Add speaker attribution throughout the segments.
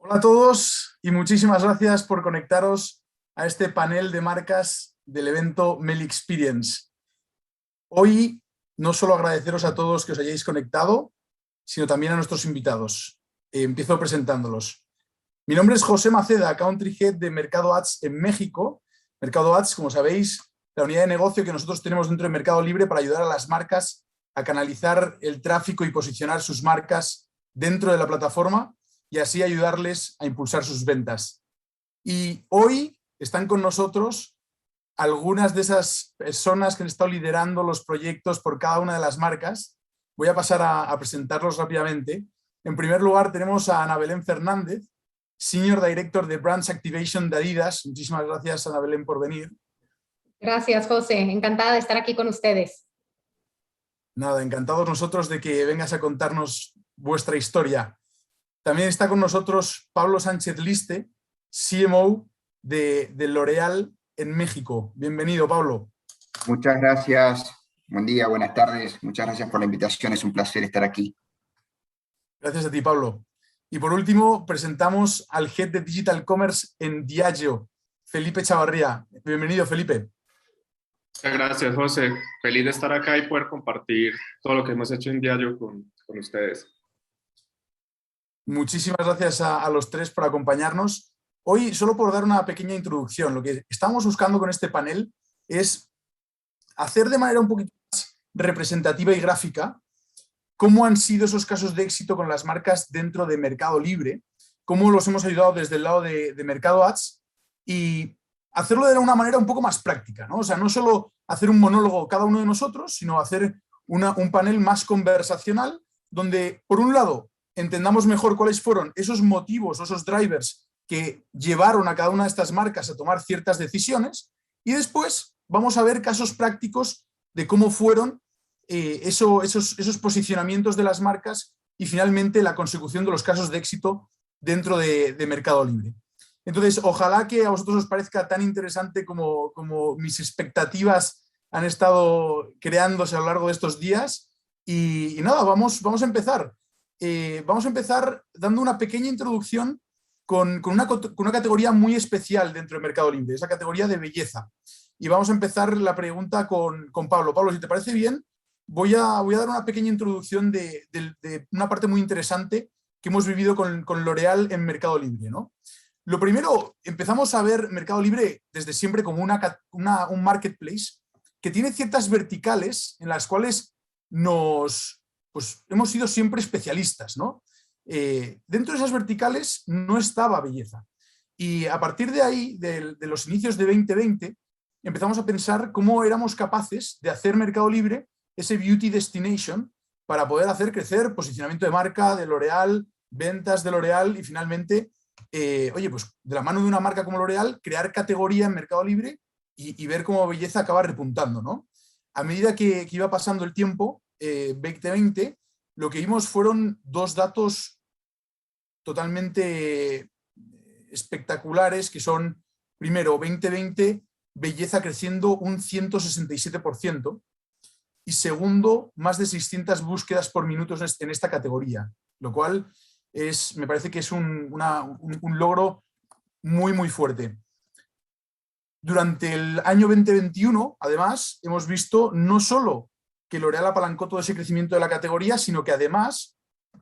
Speaker 1: Hola a todos y muchísimas gracias por conectaros a este panel de marcas del evento Meli Experience. Hoy no solo agradeceros a todos que os hayáis conectado, sino también a nuestros invitados. Empiezo presentándolos. Mi nombre es José Maceda, Country Head de Mercado Ads en México. Mercado Ads, como sabéis, la unidad de negocio que nosotros tenemos dentro de Mercado Libre para ayudar a las marcas a canalizar el tráfico y posicionar sus marcas dentro de la plataforma y así ayudarles a impulsar sus ventas. Y hoy están con nosotros algunas de esas personas que han estado liderando los proyectos por cada una de las marcas. Voy a pasar a presentarlos rápidamente. En primer lugar tenemos a Ana Belén Fernández, Senior Director de Brands Activation de Adidas. Muchísimas gracias, Ana Belén, por venir.
Speaker 2: Gracias, José. Encantada de estar aquí con ustedes.
Speaker 1: Nada, encantados nosotros de que vengas a contarnos vuestra historia. También está con nosotros Pablo Sánchez Liste, CMO de L'Oréal en México. Bienvenido, Pablo.
Speaker 3: Muchas gracias. Buen día, buenas tardes. Muchas gracias por la invitación. Es un placer estar aquí.
Speaker 1: Gracias a ti, Pablo. Y por último, presentamos al Head de Digital Commerce en Diageo, Felipe Chavarría. Bienvenido, Felipe.
Speaker 4: Muchas gracias, José. Feliz de estar acá y poder compartir todo lo que hemos hecho en Diageo con ustedes.
Speaker 1: Muchísimas gracias a los tres por acompañarnos. Hoy, solo por dar una pequeña introducción, lo que estamos buscando con este panel es hacer de manera un poquito más representativa y gráfica cómo han sido esos casos de éxito con las marcas dentro de Mercado Libre, cómo los hemos ayudado desde el lado de Mercado Ads y hacerlo de una manera un poco más práctica, ¿no? O sea, no solo hacer un monólogo cada uno de nosotros, sino hacer un panel más conversacional donde, por un lado, entendamos mejor cuáles fueron esos motivos o esos drivers que llevaron a cada una de estas marcas a tomar ciertas decisiones y después vamos a ver casos prácticos de cómo fueron esos posicionamientos de las marcas y finalmente la consecución de los casos de éxito dentro de Mercado Libre. Entonces, ojalá que a vosotros os parezca tan interesante como mis expectativas han estado creándose a lo largo de estos días y nada, vamos a empezar. Vamos a empezar dando una pequeña introducción con una categoría muy especial dentro de Mercado Libre, es la categoría de belleza. Y vamos a empezar la pregunta con Pablo. Pablo, si te parece bien, voy a dar una pequeña introducción de una parte muy interesante que hemos vivido con L'Oréal en Mercado Libre, ¿no? Lo primero, empezamos a ver Mercado Libre desde siempre como un marketplace que tiene ciertas verticales en las cuales pues hemos sido siempre especialistas, ¿no? Dentro de esas verticales no estaba belleza. Y a partir de ahí, de los inicios de 2020, empezamos a pensar cómo éramos capaces de hacer Mercado Libre ese beauty destination para poder hacer crecer posicionamiento de marca de L'Oréal, ventas de L'Oréal y finalmente, oye, pues de la mano de una marca como L'Oréal, crear categoría en Mercado Libre y ver cómo belleza acaba repuntando, ¿no? A medida que iba pasando el tiempo, 2020, lo que vimos fueron dos datos totalmente espectaculares, que son, primero, 2020, belleza creciendo un 167%, y segundo, más de 600 búsquedas por minuto en esta categoría, lo cual me parece que es un logro muy, muy fuerte. Durante el año 2021, además, hemos visto no solo que L'Oréal apalancó todo ese crecimiento de la categoría, sino que además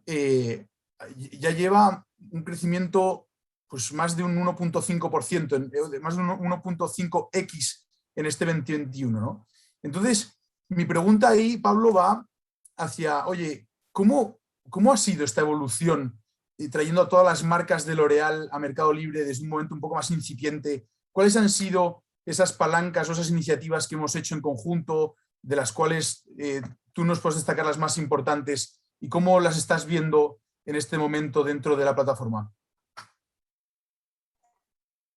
Speaker 1: ya lleva un crecimiento pues más de un 1.5%, más de un 1.5x en este 2021, ¿no? Entonces, mi pregunta ahí, Pablo, va hacia, oye, ¿cómo ha sido esta evolución trayendo a todas las marcas de L'Oréal a Mercado Libre desde un momento un poco más incipiente? ¿Cuáles han sido esas palancas o esas iniciativas que hemos hecho en conjunto, de las cuales tú nos puedes destacar las más importantes y cómo las estás viendo en este momento dentro de la plataforma?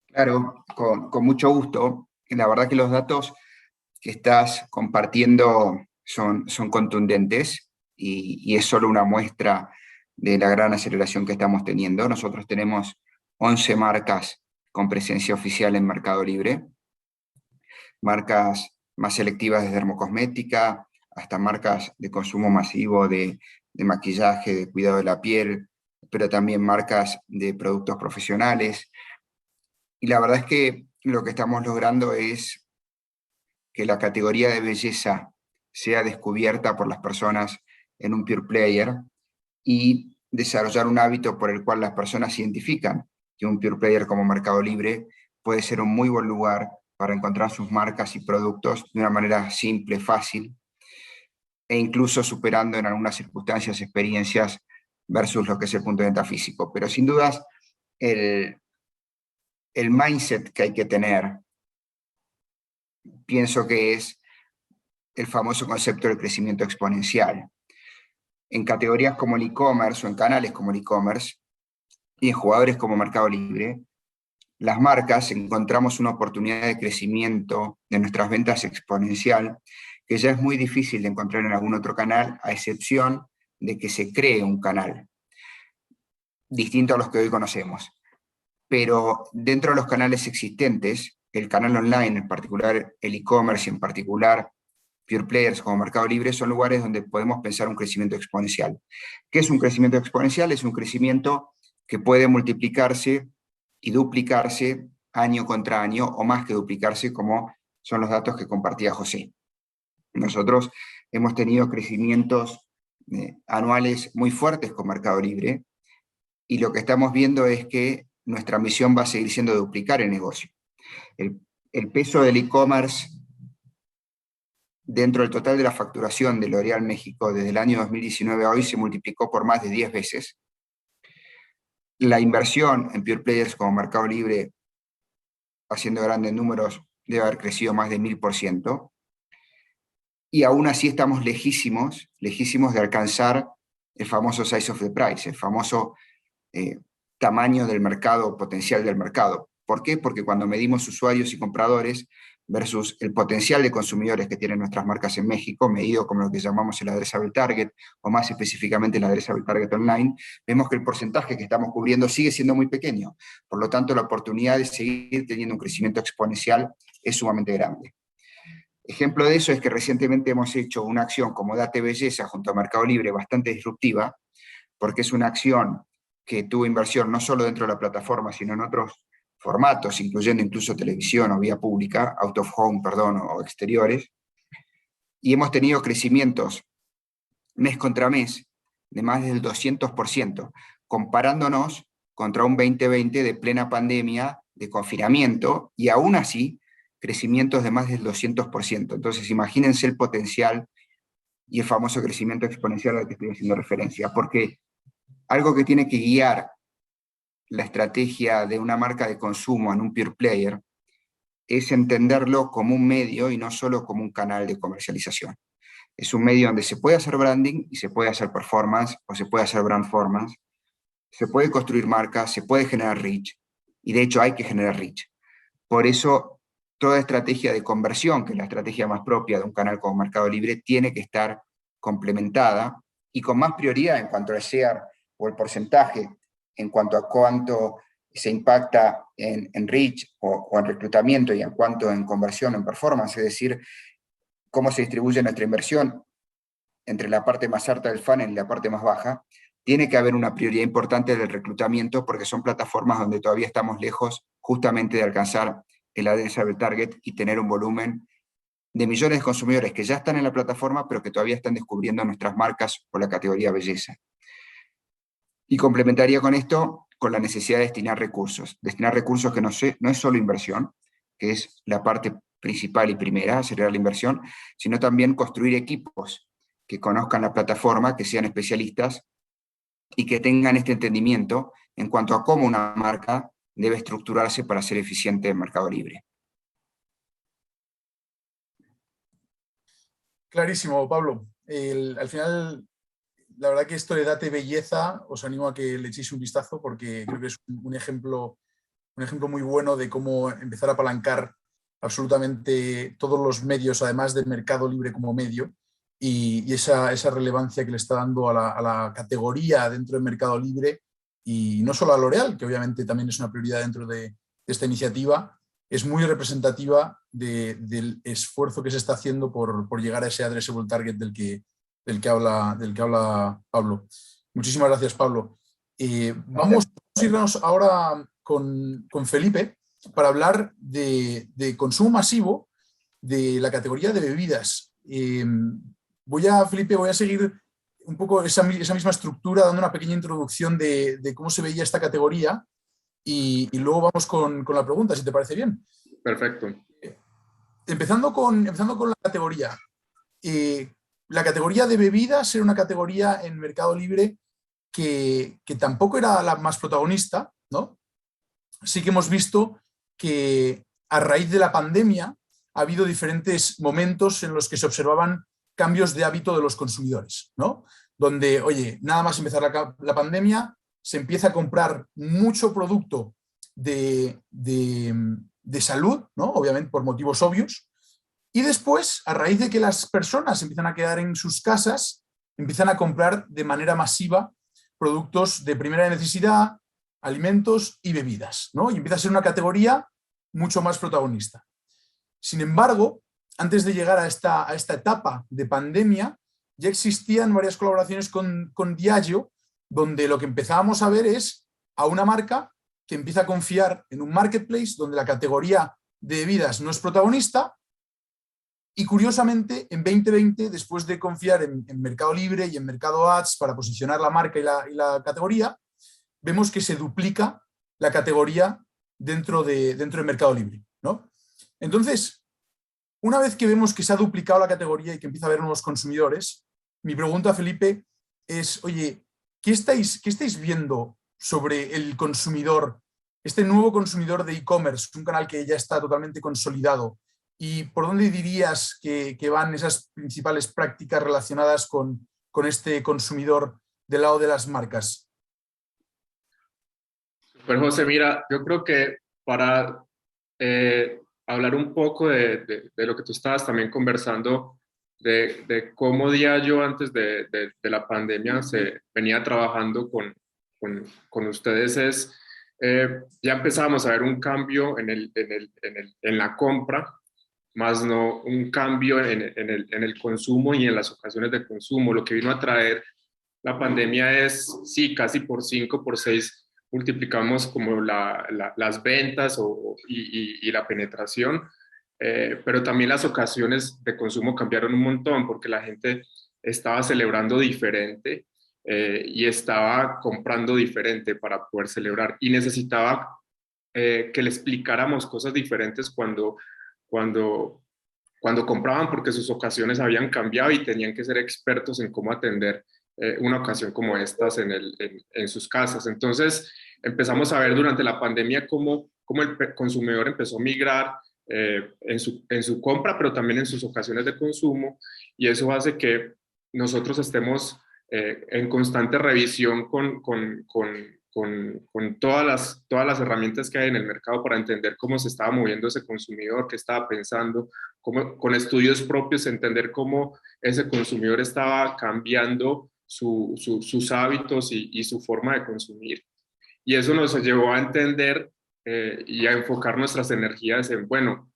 Speaker 3: Claro, con mucho gusto. La verdad que los datos que estás compartiendo son contundentes y es solo una muestra de la gran aceleración que estamos teniendo. Nosotros tenemos 11 marcas con presencia oficial en Mercado Libre, marcas más selectivas de dermocosmética, hasta marcas de consumo masivo de maquillaje, de cuidado de la piel, pero también marcas de productos profesionales. Y la verdad es que lo que estamos logrando es que la categoría de belleza sea descubierta por las personas en un pure player y desarrollar un hábito por el cual las personas identifican que un pure player como Mercado Libre puede ser un muy buen lugar para encontrar sus marcas y productos de una manera simple, fácil, e incluso superando en algunas circunstancias experiencias versus lo que es el punto de venta físico. Pero sin dudas, el mindset que hay que tener, pienso que es el famoso concepto del crecimiento exponencial. En categorías como el e-commerce o en canales como el e-commerce y en jugadores como Mercado Libre, las marcas encontramos una oportunidad de crecimiento de nuestras ventas exponencial que ya es muy difícil de encontrar en algún otro canal, a excepción de que se cree un canal distinto a los que hoy conocemos. Pero dentro de los canales existentes, el canal online, en particular el e-commerce y en particular pure players como Mercado Libre, son lugares donde podemos pensar un crecimiento exponencial. ¿Qué es un crecimiento exponencial? Es un crecimiento que puede multiplicarse y duplicarse año contra año, o más que duplicarse, como son los datos que compartía José. Nosotros hemos tenido crecimientos anuales muy fuertes con Mercado Libre, y lo que estamos viendo es que nuestra misión va a seguir siendo duplicar el negocio. El peso del e-commerce dentro del total de la facturación de L'Oréal México desde el año 2019 a hoy se multiplicó por más de 10 veces. La inversión en pure players como Mercado Libre, haciendo grandes números, debe haber crecido más de 1000%. Y aún así estamos lejísimos de alcanzar el famoso size of the price, el famoso tamaño del mercado, potencial del mercado. ¿Por qué? Porque cuando medimos usuarios y compradores versus el potencial de consumidores que tienen nuestras marcas en México, medido como lo que llamamos el addressable target, o más específicamente el addressable target online, vemos que el porcentaje que estamos cubriendo sigue siendo muy pequeño. Por lo tanto, la oportunidad de seguir teniendo un crecimiento exponencial es sumamente grande. Ejemplo de eso es que recientemente hemos hecho una acción como Date Belleza junto a Mercado Libre bastante disruptiva, porque es una acción que tuvo inversión no solo dentro de la plataforma, sino en otros formatos, incluyendo incluso televisión o vía pública, out of home, perdón, o exteriores, y hemos tenido crecimientos mes contra mes de más del 200%, comparándonos contra un 2020 de plena pandemia, de confinamiento, y aún así, crecimientos de más del 200%. Entonces, imagínense el potencial y el famoso crecimiento exponencial al que estoy haciendo referencia, porque algo que tiene que guiar la estrategia de una marca de consumo en un pure player es entenderlo como un medio y no solo como un canal de comercialización. Es un medio donde se puede hacer branding y se puede hacer performance o se puede hacer brandformance, se puede construir marcas, se puede generar reach, y de hecho hay que generar reach. Por eso, toda estrategia de conversión, que es la estrategia más propia de un canal como Mercado Libre, tiene que estar complementada y con más prioridad en cuanto al share o el porcentaje, en cuanto a cuánto se impacta en reach o en reclutamiento y en cuanto en conversión, en performance, es decir, cómo se distribuye nuestra inversión entre la parte más alta del funnel y la parte más baja. Tiene que haber una prioridad importante del reclutamiento porque son plataformas donde todavía estamos lejos justamente de alcanzar el addressable target y tener un volumen de millones de consumidores que ya están en la plataforma pero que todavía están descubriendo nuestras marcas o la categoría belleza. Y complementaría con esto con la necesidad de destinar recursos que no es solo inversión, que es la parte principal y primera, acelerar la inversión, sino también construir equipos que conozcan la plataforma, que sean especialistas y que tengan este entendimiento en cuanto a cómo una marca debe estructurarse para ser eficiente en Mercado Libre.
Speaker 1: Clarísimo, Pablo. Al final, la verdad que esto de Date Belleza, os animo a que le echéis un vistazo porque creo que es un ejemplo muy bueno de cómo empezar a apalancar absolutamente todos los medios, además del Mercado Libre como medio, y esa relevancia que le está dando a la categoría dentro del Mercado Libre, y no solo a L'Oréal, que obviamente también es una prioridad dentro de esta iniciativa, es muy representativa del esfuerzo que se está haciendo por llegar a ese addressable target del que habla Pablo. Muchísimas gracias, Pablo. Vamos a irnos ahora con Felipe para hablar de consumo masivo de la categoría de bebidas. Felipe, voy a seguir un poco esa misma estructura, dando una pequeña introducción de cómo se veía esta categoría y luego vamos con la pregunta, si te parece bien.
Speaker 4: Perfecto.
Speaker 1: Empezando con la categoría. La categoría de bebidas era una categoría en Mercado Libre que tampoco era la más protagonista, ¿no? Sí que hemos visto que a raíz de la pandemia ha habido diferentes momentos en los que se observaban cambios de hábito de los consumidores, ¿no? Donde, oye, nada más empezar la pandemia, se empieza a comprar mucho producto de salud, ¿no? Obviamente por motivos obvios, y después, a raíz de que las personas empiezan a quedar en sus casas, empiezan a comprar de manera masiva productos de primera necesidad, alimentos y bebidas, ¿no? Y empieza a ser una categoría mucho más protagonista. Sin embargo, antes de llegar a esta etapa de pandemia, ya existían varias colaboraciones con Diageo, donde lo que empezábamos a ver es a una marca que empieza a confiar en un marketplace donde la categoría de bebidas no es protagonista. Y curiosamente, en 2020, después de confiar en Mercado Libre y en Mercado Ads para posicionar la marca y la categoría, vemos que se duplica la categoría dentro de Mercado Libre, ¿no? Entonces, una vez que vemos que se ha duplicado la categoría y que empieza a haber nuevos consumidores, mi pregunta a Felipe es, oye, ¿qué estáis viendo sobre el consumidor, este nuevo consumidor de e-commerce, un canal que ya está totalmente consolidado? ¿Y por dónde dirías que van esas principales prácticas relacionadas con este consumidor del lado de las marcas?
Speaker 4: Pero José, mira, yo creo que para hablar un poco de lo que tú estabas también conversando, de cómo Diageo antes de la pandemia se venía trabajando con ustedes, ya empezábamos a ver un cambio en la compra, más no un cambio en el consumo y en las ocasiones de consumo. Lo que vino a traer la pandemia es, sí, casi por 5, por 6 multiplicamos como las ventas y la penetración, pero también las ocasiones de consumo cambiaron un montón porque la gente estaba celebrando diferente y estaba comprando diferente para poder celebrar y necesitaba que le explicáramos cosas diferentes cuando, cuando compraban porque sus ocasiones habían cambiado y tenían que ser expertos en cómo atender una ocasión como estas en sus casas. Entonces empezamos a ver durante la pandemia cómo el consumidor empezó a migrar en su compra, pero también en sus ocasiones de consumo, y eso hace que nosotros estemos en constante revisión con todas las herramientas que hay en el mercado para entender cómo se estaba moviendo ese consumidor, qué estaba pensando, con estudios propios entender cómo ese consumidor estaba cambiando sus hábitos y su forma de consumir. Y eso nos llevó a entender y a enfocar nuestras energías en, bueno,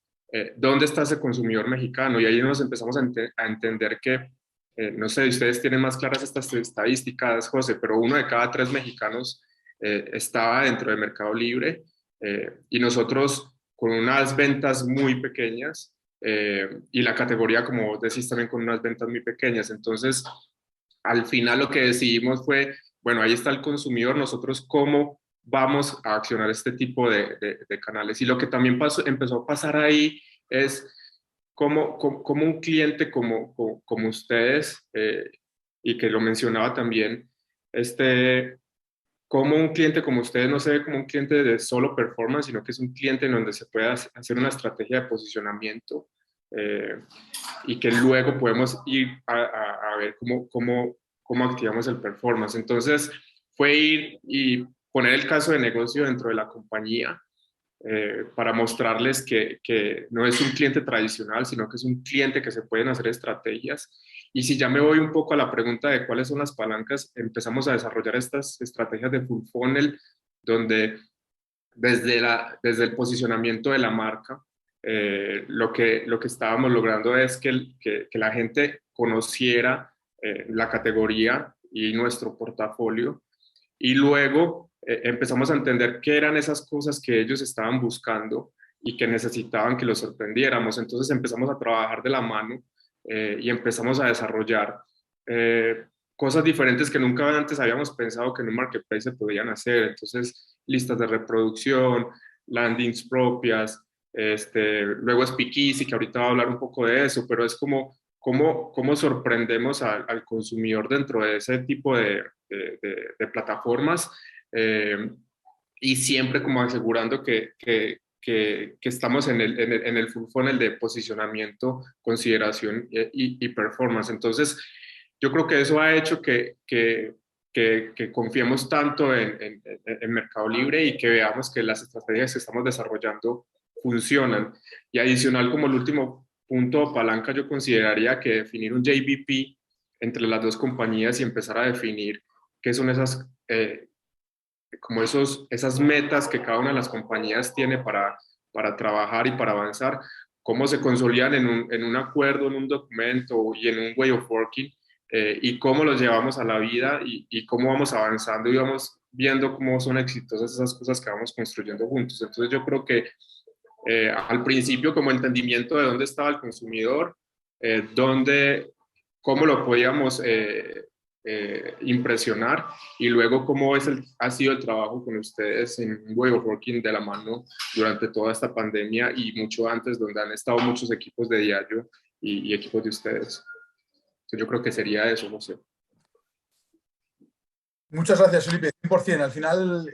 Speaker 4: ¿dónde está ese consumidor mexicano? Y ahí nos empezamos a entender que, no sé, ustedes tienen más claras estas estadísticas, José, pero 1 de cada 3 mexicanos estaba dentro de Mercado Libre y nosotros con unas ventas muy pequeñas y la categoría, como vos decís, también con unas ventas muy pequeñas. Entonces, al final lo que decidimos fue, bueno, ahí está el consumidor, nosotros cómo vamos a accionar este tipo de canales. Y lo que también empezó a pasar ahí es cómo un cliente como ustedes, y que lo mencionaba también, como un cliente como ustedes no se ve como un cliente de solo performance, sino que es un cliente en donde se puede hacer una estrategia de posicionamiento y que luego podemos ir a ver cómo activamos el performance. Entonces, fue ir y poner el caso de negocio dentro de la compañía para mostrarles que no es un cliente tradicional, sino que es un cliente que se pueden hacer estrategias. Y si ya me voy un poco a la pregunta de cuáles son las palancas, empezamos a desarrollar estas estrategias de full funnel, donde desde el posicionamiento de la marca, lo que estábamos logrando es que la gente conociera la categoría y nuestro portafolio, y luego empezamos a entender qué eran esas cosas que ellos estaban buscando y que necesitaban que los sorprendiéramos. Entonces empezamos a trabajar de la mano y empezamos a desarrollar cosas diferentes que nunca antes habíamos pensado que en un marketplace se podían hacer. Entonces, listas de reproducción, landings propias, luego Speakeasy, que ahorita voy a hablar un poco de eso, pero es como cómo sorprendemos al consumidor dentro de ese tipo de plataformas, y siempre como asegurando que estamos en el full funnel de posicionamiento, consideración y performance. Entonces, yo creo que eso ha hecho que confiemos tanto en Mercado Libre y que veamos que las estrategias que estamos desarrollando funcionan. Y adicional, como el último punto o palanca, yo consideraría que definir un JBP entre las dos compañías y empezar a definir qué son esas metas que cada una de las compañías tiene para trabajar y para avanzar, cómo se consolidan en un acuerdo, en un documento y en un way of working, y cómo los llevamos a la vida y cómo vamos avanzando y vamos viendo cómo son exitosas esas cosas que vamos construyendo juntos. Entonces yo creo que al principio como entendimiento de dónde estaba el consumidor, cómo lo podíamos impresionar, y luego cómo ha sido el trabajo con ustedes en Way of Working de la mano durante toda esta pandemia y mucho antes, donde han estado muchos equipos de Diageo y equipos de ustedes. Entonces yo creo que sería eso, no sé.
Speaker 1: Muchas gracias, Felipe. 100%. Al final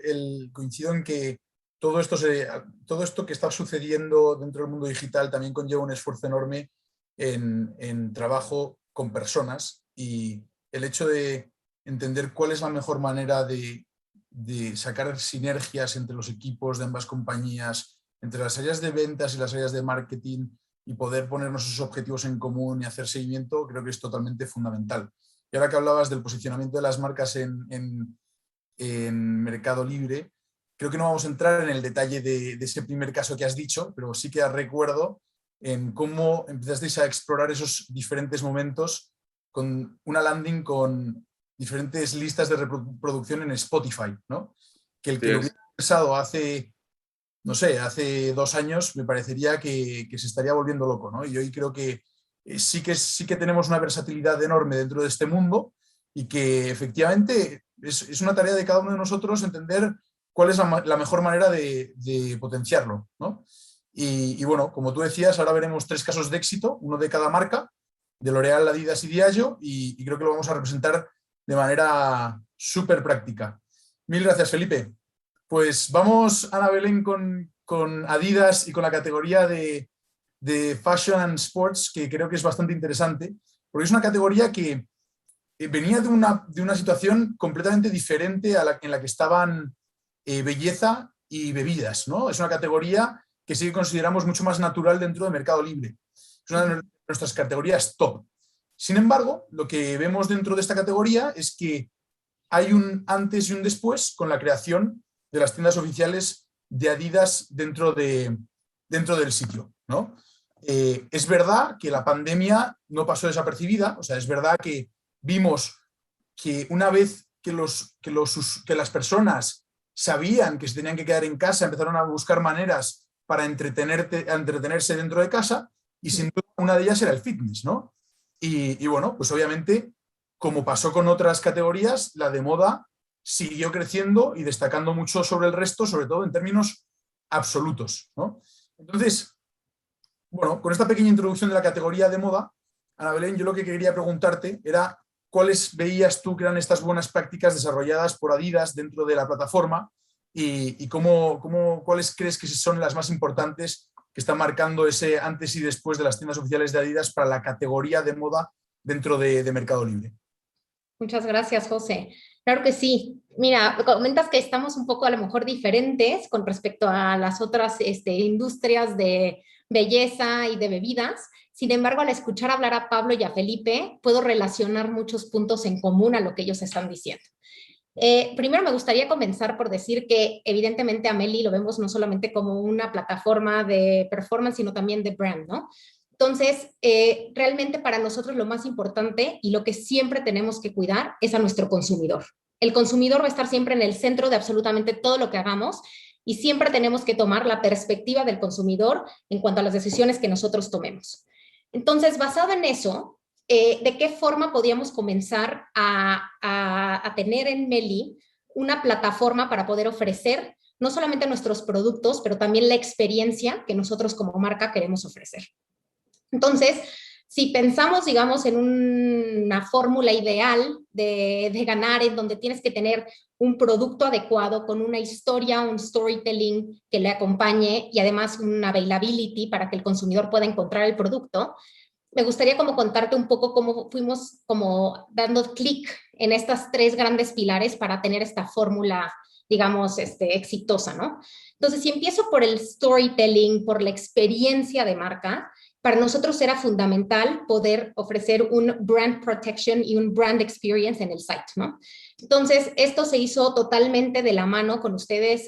Speaker 1: coincido en que todo esto que está sucediendo dentro del mundo digital también conlleva un esfuerzo enorme en trabajo con personas, y el hecho de entender cuál es la mejor manera de sacar sinergias entre los equipos de ambas compañías, entre las áreas de ventas y las áreas de marketing, y poder ponernos esos objetivos en común y hacer seguimiento, creo que es totalmente fundamental. Y ahora que hablabas del posicionamiento de las marcas en Mercado Libre, creo que no vamos a entrar en el detalle de ese primer caso que has dicho, pero sí que recuerdo en cómo empezasteis a explorar esos diferentes momentos con una landing con diferentes listas de reproducción en Spotify, ¿no? Que el que lo hubiera pensado hace 2 años, me parecería que se estaría volviendo loco, ¿no? Y hoy creo que sí que tenemos una versatilidad enorme dentro de este mundo, y que efectivamente es una tarea de cada uno de nosotros entender cuál es la mejor manera de potenciarlo, ¿no? Y bueno, como tú decías, ahora veremos 3 casos de éxito, uno de cada marca, de L'Oréal, Adidas y Diageo, y creo que lo vamos a representar de manera súper práctica. Mil gracias, Felipe. Pues vamos, Ana Belén, con Adidas y con la categoría de Fashion and Sports, que creo que es bastante interesante, porque es una categoría que venía de una situación completamente diferente en la que estaban belleza y bebidas, ¿no? Es una categoría que sí que consideramos mucho más natural dentro del Mercado Libre. Es una de nuestras categorías top. Sin embargo, lo que vemos dentro de esta categoría es que hay un antes y un después con la creación de las tiendas oficiales de Adidas dentro del sitio, ¿no? Es verdad que la pandemia no pasó desapercibida, o sea, es verdad que vimos que una vez que las personas sabían que se tenían que quedar en casa, empezaron a buscar maneras para entretenerse dentro de casa, y sin duda una de ellas era el fitness, ¿no? Y bueno, pues obviamente, como pasó con otras categorías, la de moda siguió creciendo y destacando mucho sobre el resto, sobre todo en términos absolutos, ¿no? Entonces, bueno, con esta pequeña introducción de la categoría de moda, Ana Belén, yo lo que quería preguntarte era cuáles veías tú que eran estas buenas prácticas desarrolladas por Adidas dentro de la plataforma, y cuáles crees que son las más importantes que están marcando ese antes y después de las tiendas oficiales de Adidas para la categoría de moda dentro de Mercado Libre.
Speaker 2: Muchas gracias, José. Claro que sí. Mira, comentas que estamos un poco a lo mejor diferentes con respecto a las otras industrias de belleza y de bebidas. Sin embargo, al escuchar hablar a Pablo y a Felipe, puedo relacionar muchos puntos en común a lo que ellos están diciendo. Primero me gustaría comenzar por decir que evidentemente a Meli lo vemos no solamente como una plataforma de performance, sino también de brand, ¿no? Entonces, realmente para nosotros lo más importante y lo que siempre tenemos que cuidar es a nuestro consumidor. El consumidor va a estar siempre en el centro de absolutamente todo lo que hagamos y siempre tenemos que tomar la perspectiva del consumidor en cuanto a las decisiones que nosotros tomemos. Entonces, basado en eso, ¿de qué forma podíamos comenzar a tener en Meli una plataforma para poder ofrecer no solamente nuestros productos, pero también la experiencia que nosotros como marca queremos ofrecer? Entonces, si pensamos, digamos, en una fórmula ideal de ganar, en donde tienes que tener un producto adecuado con una historia, un storytelling que le acompañe y además una availability para que el consumidor pueda encontrar el producto, me gustaría como contarte un poco cómo fuimos como dando clic en estas 3 grandes pilares para tener esta fórmula, digamos, exitosa, ¿no? Entonces, si empiezo por el storytelling, por la experiencia de marca, para nosotros era fundamental poder ofrecer un brand protection y un brand experience en el site, ¿no? Entonces, esto se hizo totalmente de la mano con ustedes.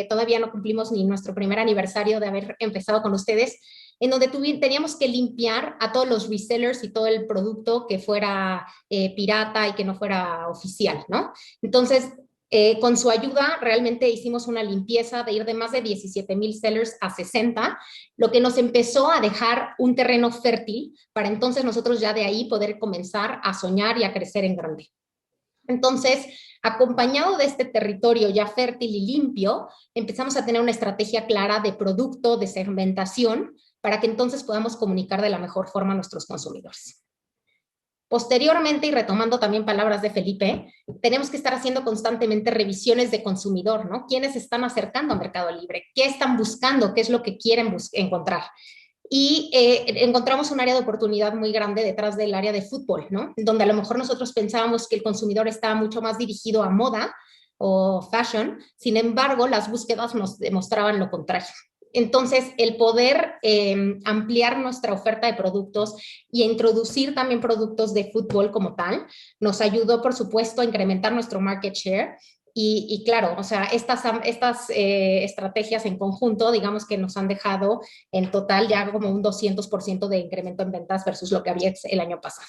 Speaker 2: Todavía no cumplimos ni nuestro primer aniversario de haber empezado con ustedes, en donde teníamos que limpiar a todos los resellers y todo el producto que fuera pirata y que no fuera oficial, ¿no? Entonces, con su ayuda realmente hicimos una limpieza de ir de más de 17,000 sellers a 60, lo que nos empezó a dejar un terreno fértil para entonces nosotros ya de ahí poder comenzar a soñar y a crecer en grande. Entonces, acompañado de este territorio ya fértil y limpio, empezamos a tener una estrategia clara de producto, de segmentación, para que entonces podamos comunicar de la mejor forma a nuestros consumidores. Posteriormente, y retomando también palabras de Felipe, tenemos que estar haciendo constantemente revisiones de consumidor, ¿no? ¿Quiénes se están acercando a Mercado Libre? ¿Qué están buscando? ¿Qué es lo que quieren encontrar? Y encontramos un área de oportunidad muy grande detrás del área de fútbol, ¿no? Donde a lo mejor nosotros pensábamos que el consumidor estaba mucho más dirigido a moda o fashion, sin embargo, las búsquedas nos demostraban lo contrario. Entonces, el poder ampliar nuestra oferta de productos y introducir también productos de fútbol como tal, nos ayudó, por supuesto, a incrementar nuestro market share. Y claro, o sea, estas estrategias en conjunto, digamos que nos han dejado en total ya como un 200% de incremento en ventas versus lo que había el año pasado.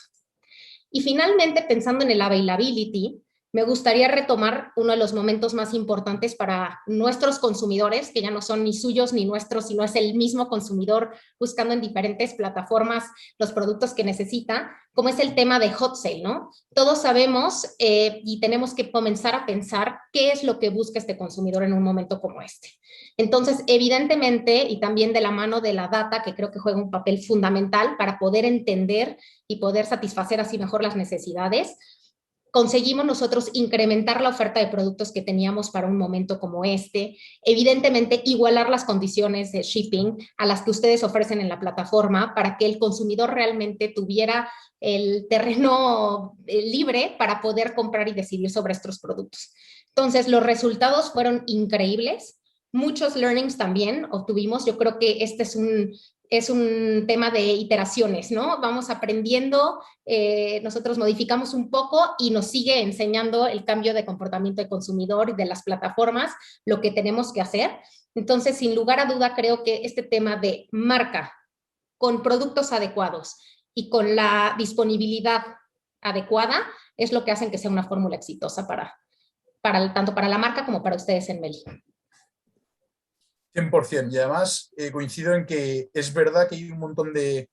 Speaker 2: Y finalmente, pensando en el availability, me gustaría retomar uno de los momentos más importantes para nuestros consumidores, que ya no son ni suyos ni nuestros, sino es el mismo consumidor buscando en diferentes plataformas los productos que necesita, como es el tema de hot sale, ¿no? Todos sabemos y tenemos que comenzar a pensar qué es lo que busca este consumidor en un momento como este. Entonces, evidentemente, y también de la mano de la data, que creo que juega un papel fundamental para poder entender y poder satisfacer así mejor las necesidades, conseguimos nosotros incrementar la oferta de productos que teníamos para un momento como este, evidentemente igualar las condiciones de shipping a las que ustedes ofrecen en la plataforma para que el consumidor realmente tuviera el terreno libre para poder comprar y decidir sobre estos productos. Entonces, los resultados fueron increíbles. Muchos learnings también obtuvimos. Yo creo que este es un tema de iteraciones, ¿no? Vamos aprendiendo, nosotros modificamos un poco y nos sigue enseñando el cambio de comportamiento del consumidor y de las plataformas, lo que tenemos que hacer. Entonces, sin lugar a duda, creo que este tema de marca con productos adecuados y con la disponibilidad adecuada es lo que hacen que sea una fórmula exitosa tanto para la marca como para ustedes en Meli.
Speaker 1: 100%. Y además coincido en que es verdad que hay un montón de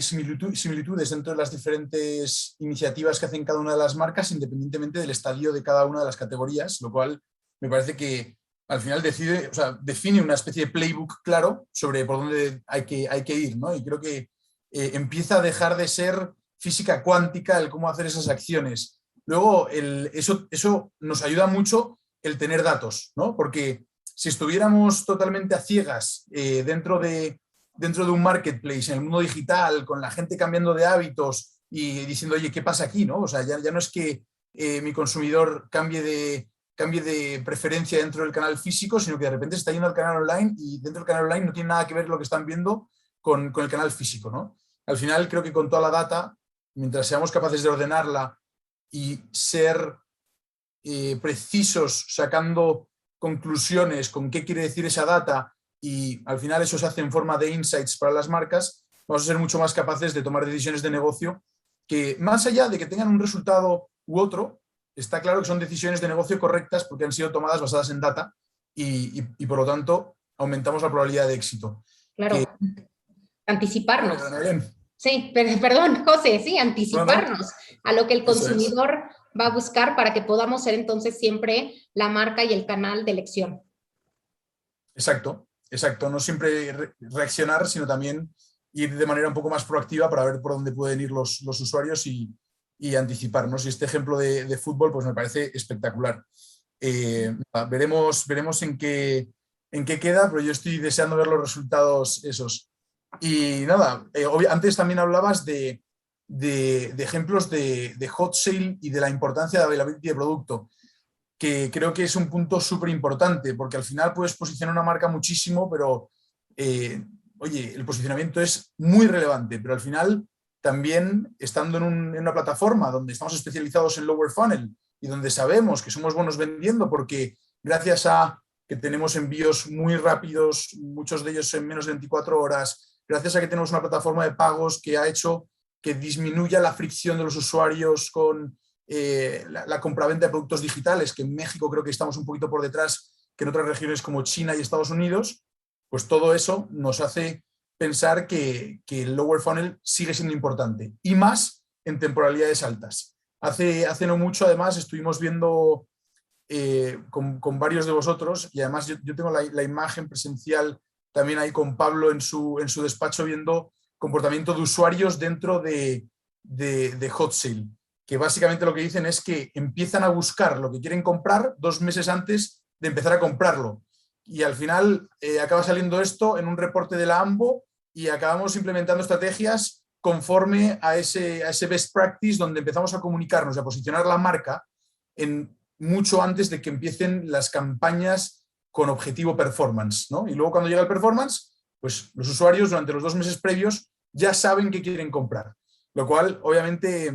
Speaker 1: similitudes dentro de las diferentes iniciativas que hacen cada una de las marcas, independientemente del estadio de cada una de las categorías, lo cual me parece que al final define una especie de playbook claro sobre por dónde hay que ir, ¿no? Y creo que empieza a dejar de ser física cuántica el cómo hacer esas acciones. Luego, eso nos ayuda mucho el tener datos, ¿no? Porque si estuviéramos totalmente a ciegas dentro de un marketplace, en el mundo digital, con la gente cambiando de hábitos y diciendo, oye, ¿qué pasa aquí? ¿No? O sea, ya no es que mi consumidor cambie de preferencia dentro del canal físico, sino que de repente se está yendo al canal online y dentro del canal online no tiene nada que ver lo que están viendo con el canal físico, ¿no? Al final creo que con toda la data, mientras seamos capaces de ordenarla y ser precisos sacando conclusiones con qué quiere decir esa data y al final eso se hace en forma de insights para las marcas, vamos a ser mucho más capaces de tomar decisiones de negocio que, más allá de que tengan un resultado u otro, está claro que son decisiones de negocio correctas porque han sido tomadas basadas en data y por lo tanto aumentamos la probabilidad de éxito.
Speaker 2: Claro, anticiparnos.
Speaker 1: Belén.
Speaker 2: Sí, perdón, José, sí, anticiparnos a lo que el consumidor va a buscar para que podamos ser entonces siempre la marca y el canal de elección.
Speaker 1: Exacto, exacto. No siempre reaccionar, sino también ir de manera un poco más proactiva para ver por dónde pueden ir los usuarios y anticiparnos. Y este ejemplo de fútbol pues me parece espectacular. Veremos en qué queda, pero yo estoy deseando ver los resultados esos. Y nada, antes también hablabas de ejemplos de hot sale y de la importancia de availability de producto, que creo que es un punto súper importante, porque al final puedes posicionar una marca muchísimo, pero oye, el posicionamiento es muy relevante, pero al final también estando en una plataforma donde estamos especializados en lower funnel y donde sabemos que somos buenos vendiendo porque gracias a que tenemos envíos muy rápidos, muchos de ellos en menos de 24 horas, gracias a que tenemos una plataforma de pagos que ha hecho que disminuya la fricción de los usuarios con la compraventa de productos digitales, que en México creo que estamos un poquito por detrás que en otras regiones como China y Estados Unidos, pues todo eso nos hace pensar que el lower funnel sigue siendo importante, y más en temporalidades altas. Hace no mucho, además, estuvimos viendo con varios de vosotros, y además yo tengo la imagen presencial también ahí con Pablo en su despacho viendo comportamiento de usuarios dentro de Hot Sale, que básicamente lo que dicen es que empiezan a buscar lo que quieren comprar 2 meses antes de empezar a comprarlo. Y al final acaba saliendo esto en un reporte de la AMBO y acabamos implementando estrategias conforme a ese best practice, donde empezamos a comunicarnos y a posicionar la marca mucho antes de que empiecen las campañas con objetivo performance, ¿no? Y luego cuando llega el performance, pues los usuarios durante los 2 meses previos ya saben qué quieren comprar, lo cual obviamente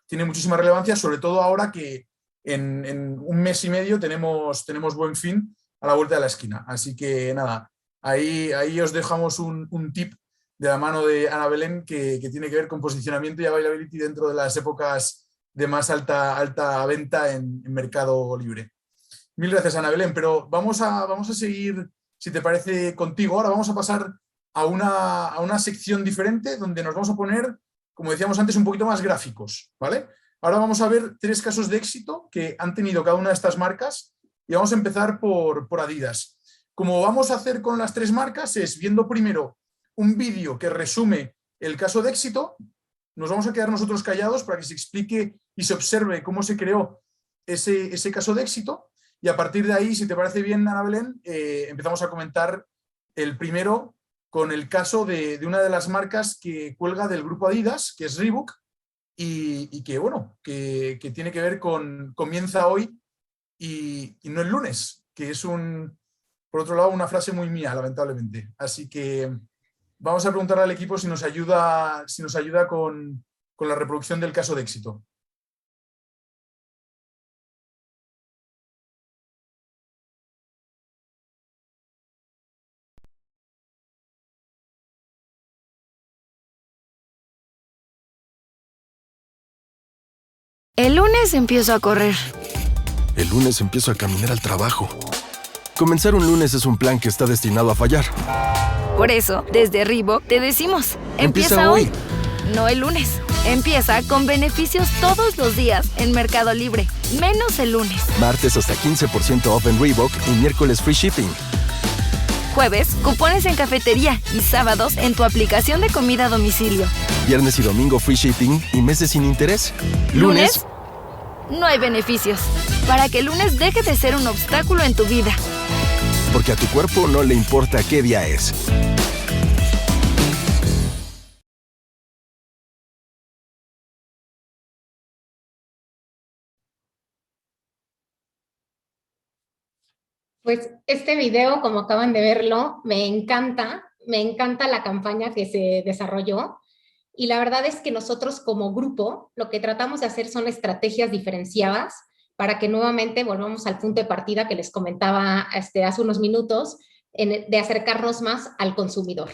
Speaker 1: tiene muchísima relevancia, sobre todo ahora que en 1 mes y medio tenemos Buen Fin a la vuelta de la esquina. Así que nada, ahí os dejamos un tip de la mano de Ana Belén que tiene que ver con posicionamiento y availability dentro de las épocas de más alta venta en Mercado Libre. Mil gracias, Ana Belén, pero vamos a seguir, si te parece, contigo. Ahora vamos a pasar a una sección diferente donde nos vamos a poner, como decíamos antes, un poquito más gráficos, ¿vale? Ahora vamos a ver 3 casos de éxito que han tenido cada una de estas marcas y vamos a empezar por Adidas. Como vamos a hacer con las 3 marcas es viendo primero un vídeo que resume el caso de éxito. Nos vamos a quedar nosotros callados para que se explique y se observe cómo se creó ese caso de éxito. Y a partir de ahí, si te parece bien, Ana Belén, empezamos a comentar el primero con el caso de una de las marcas que cuelga del grupo Adidas, que es Reebok, y que, bueno, que tiene que ver con comienza hoy y no el lunes, que es por otro lado, una frase muy mía, lamentablemente. Así que vamos a preguntarle al equipo si nos ayuda con la reproducción del caso de éxito.
Speaker 5: El lunes empiezo a correr.
Speaker 6: El lunes empiezo a caminar al trabajo. Comenzar un lunes es un plan que está destinado a fallar.
Speaker 5: Por eso, desde Reebok te decimos, empieza hoy, no el lunes. Empieza con beneficios todos los días en Mercado Libre, menos el lunes.
Speaker 6: Martes hasta 15% off en Reebok y miércoles free shipping.
Speaker 5: Jueves, cupones en cafetería y sábados en tu aplicación de comida a domicilio.
Speaker 6: Viernes y domingo free shipping y meses sin interés.
Speaker 5: Lunes, no hay beneficios. Para que el lunes deje de ser un obstáculo en tu vida.
Speaker 6: Porque a tu cuerpo no le importa qué día es.
Speaker 2: Pues este video, como acaban de verlo, me encanta la campaña que se desarrolló. Y la verdad es que nosotros como grupo lo que tratamos de hacer son estrategias diferenciadas para que nuevamente volvamos al punto de partida que les comentaba hace unos minutos, de acercarnos más al consumidor.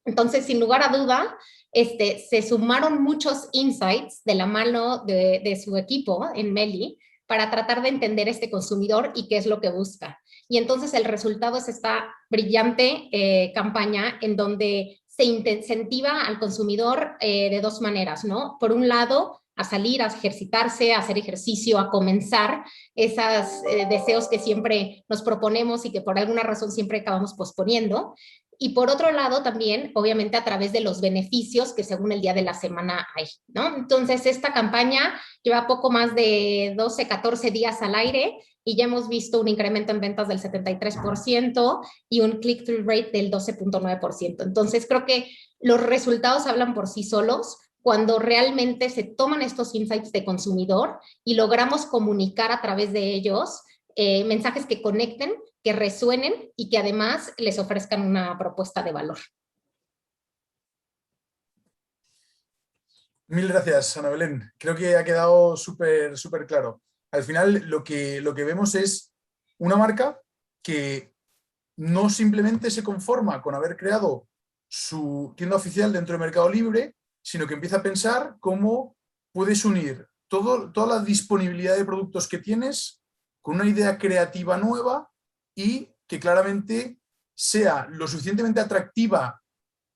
Speaker 2: Entonces, sin lugar a duda, se sumaron muchos insights de la mano de su equipo en Meli para tratar de entender este consumidor y qué es lo que busca. Y entonces el resultado es esta brillante campaña en donde se incentiva al consumidor de dos maneras, ¿no? Por un lado, a salir, a ejercitarse, a hacer ejercicio, a comenzar esos deseos que siempre nos proponemos y que por alguna razón siempre acabamos posponiendo. Y por otro lado también, obviamente, a través de los beneficios que según el día de la semana hay, ¿no? Entonces, esta campaña lleva poco más de 12, 14 días al aire y ya hemos visto un incremento en ventas del 73% y un click-through rate del 12.9%. Entonces, creo que los resultados hablan por sí solos cuando realmente se toman estos insights de consumidor y logramos comunicar a través de ellos mensajes que conecten, que resuenen y que además les ofrezcan una propuesta de valor.
Speaker 1: Mil gracias, Ana Belén. Creo que ha quedado súper claro. Al final lo que vemos es una marca que no simplemente se conforma con haber creado su tienda oficial dentro de Mercado Libre, sino que empieza a pensar cómo puedes unir toda la disponibilidad de productos que tienes con una idea creativa nueva y que claramente sea lo suficientemente atractiva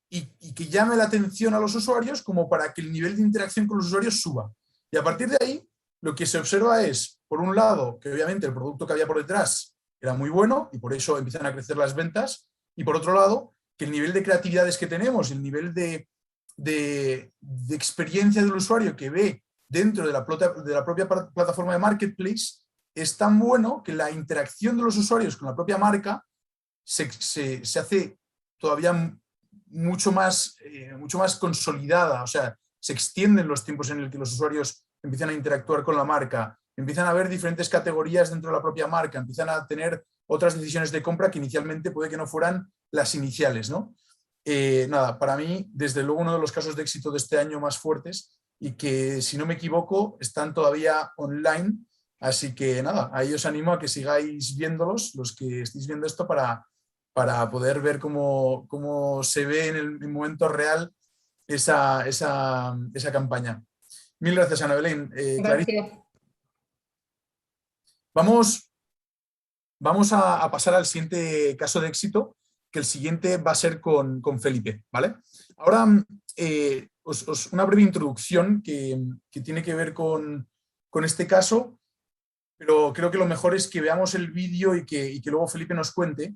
Speaker 1: y que llame la atención a los usuarios como para que el nivel de interacción con los usuarios suba. Y a partir de ahí, lo que se observa es, por un lado, que obviamente el producto que había por detrás era muy bueno y por eso empiezan a crecer las ventas, y por otro lado, que el nivel de creatividades que tenemos, el nivel de experiencia del usuario que ve dentro de la propia plataforma de Marketplace es tan bueno que la interacción de los usuarios con la propia marca se hace todavía mucho más consolidada, o sea, se extienden los tiempos en el que los usuarios empiezan a interactuar con la marca, empiezan a ver diferentes categorías dentro de la propia marca, empiezan a tener otras decisiones de compra que inicialmente puede que no fueran las iniciales, ¿no? Nada, para mí, desde luego, uno de los casos de éxito de este año más fuertes y que, si no me equivoco, están todavía online. Así que nada, ahí os animo a que sigáis viéndolos, los que estéis viendo esto, para poder ver cómo se ve en el momento real esa campaña. Mil gracias, Ana Belén.
Speaker 2: Gracias.
Speaker 1: Vamos a pasar al siguiente caso de éxito, que el siguiente va a ser con Felipe, ¿vale? Ahora, una breve introducción que tiene que ver con este caso, pero creo que lo mejor es que veamos el vídeo y que luego Felipe nos cuente.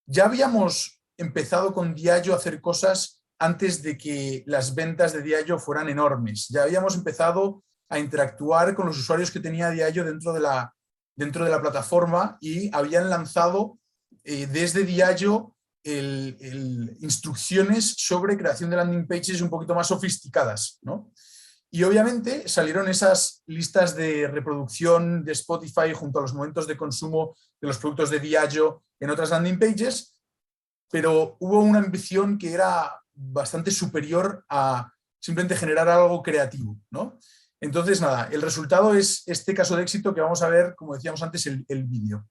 Speaker 1: Ya habíamos empezado con Diageo a hacer cosas antes de que las ventas de Diageo fueran enormes. Ya habíamos empezado a interactuar con los usuarios que tenía Diageo dentro de la plataforma y habían lanzado desde Diageo instrucciones sobre creación de landing pages un poquito más sofisticadas, ¿no? Y obviamente salieron esas listas de reproducción de Spotify junto a los momentos de consumo de los productos de Diageo en otras landing pages, pero hubo una ambición que era bastante superior a simplemente generar algo creativo, ¿no? Entonces, nada, el resultado es este caso de éxito que vamos a ver, como decíamos antes, el vídeo.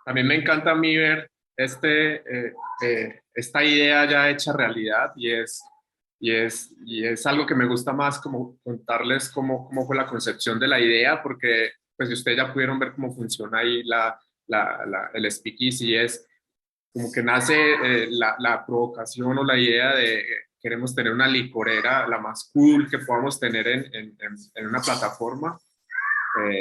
Speaker 4: También me encanta a mí ver esta idea ya hecha realidad y es algo que me gusta más como contarles cómo fue la concepción de la idea, porque pues ustedes ya pudieron ver cómo funciona ahí el Speakeasy. Es como que nace la provocación o la idea de queremos tener una licorera la más cool que podamos tener en una plataforma.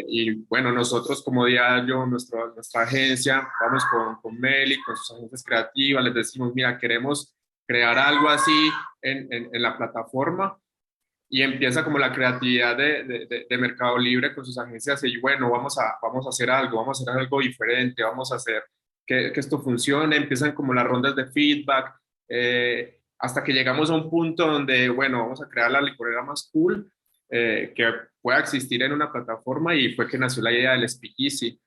Speaker 4: Y bueno, nosotros como Diageo, nuestra agencia, vamos con Meli, con sus agencias creativas, les decimos, mira, queremos crear algo así en la plataforma, y empieza como la creatividad de Mercado Libre con sus agencias y bueno, vamos a hacer algo diferente, vamos a hacer que esto funcione. Empiezan como las rondas de feedback, hasta que llegamos a un punto donde, bueno, vamos a crear la licorera más cool que pueda existir en una plataforma, y fue que nació la idea del Speakeasy.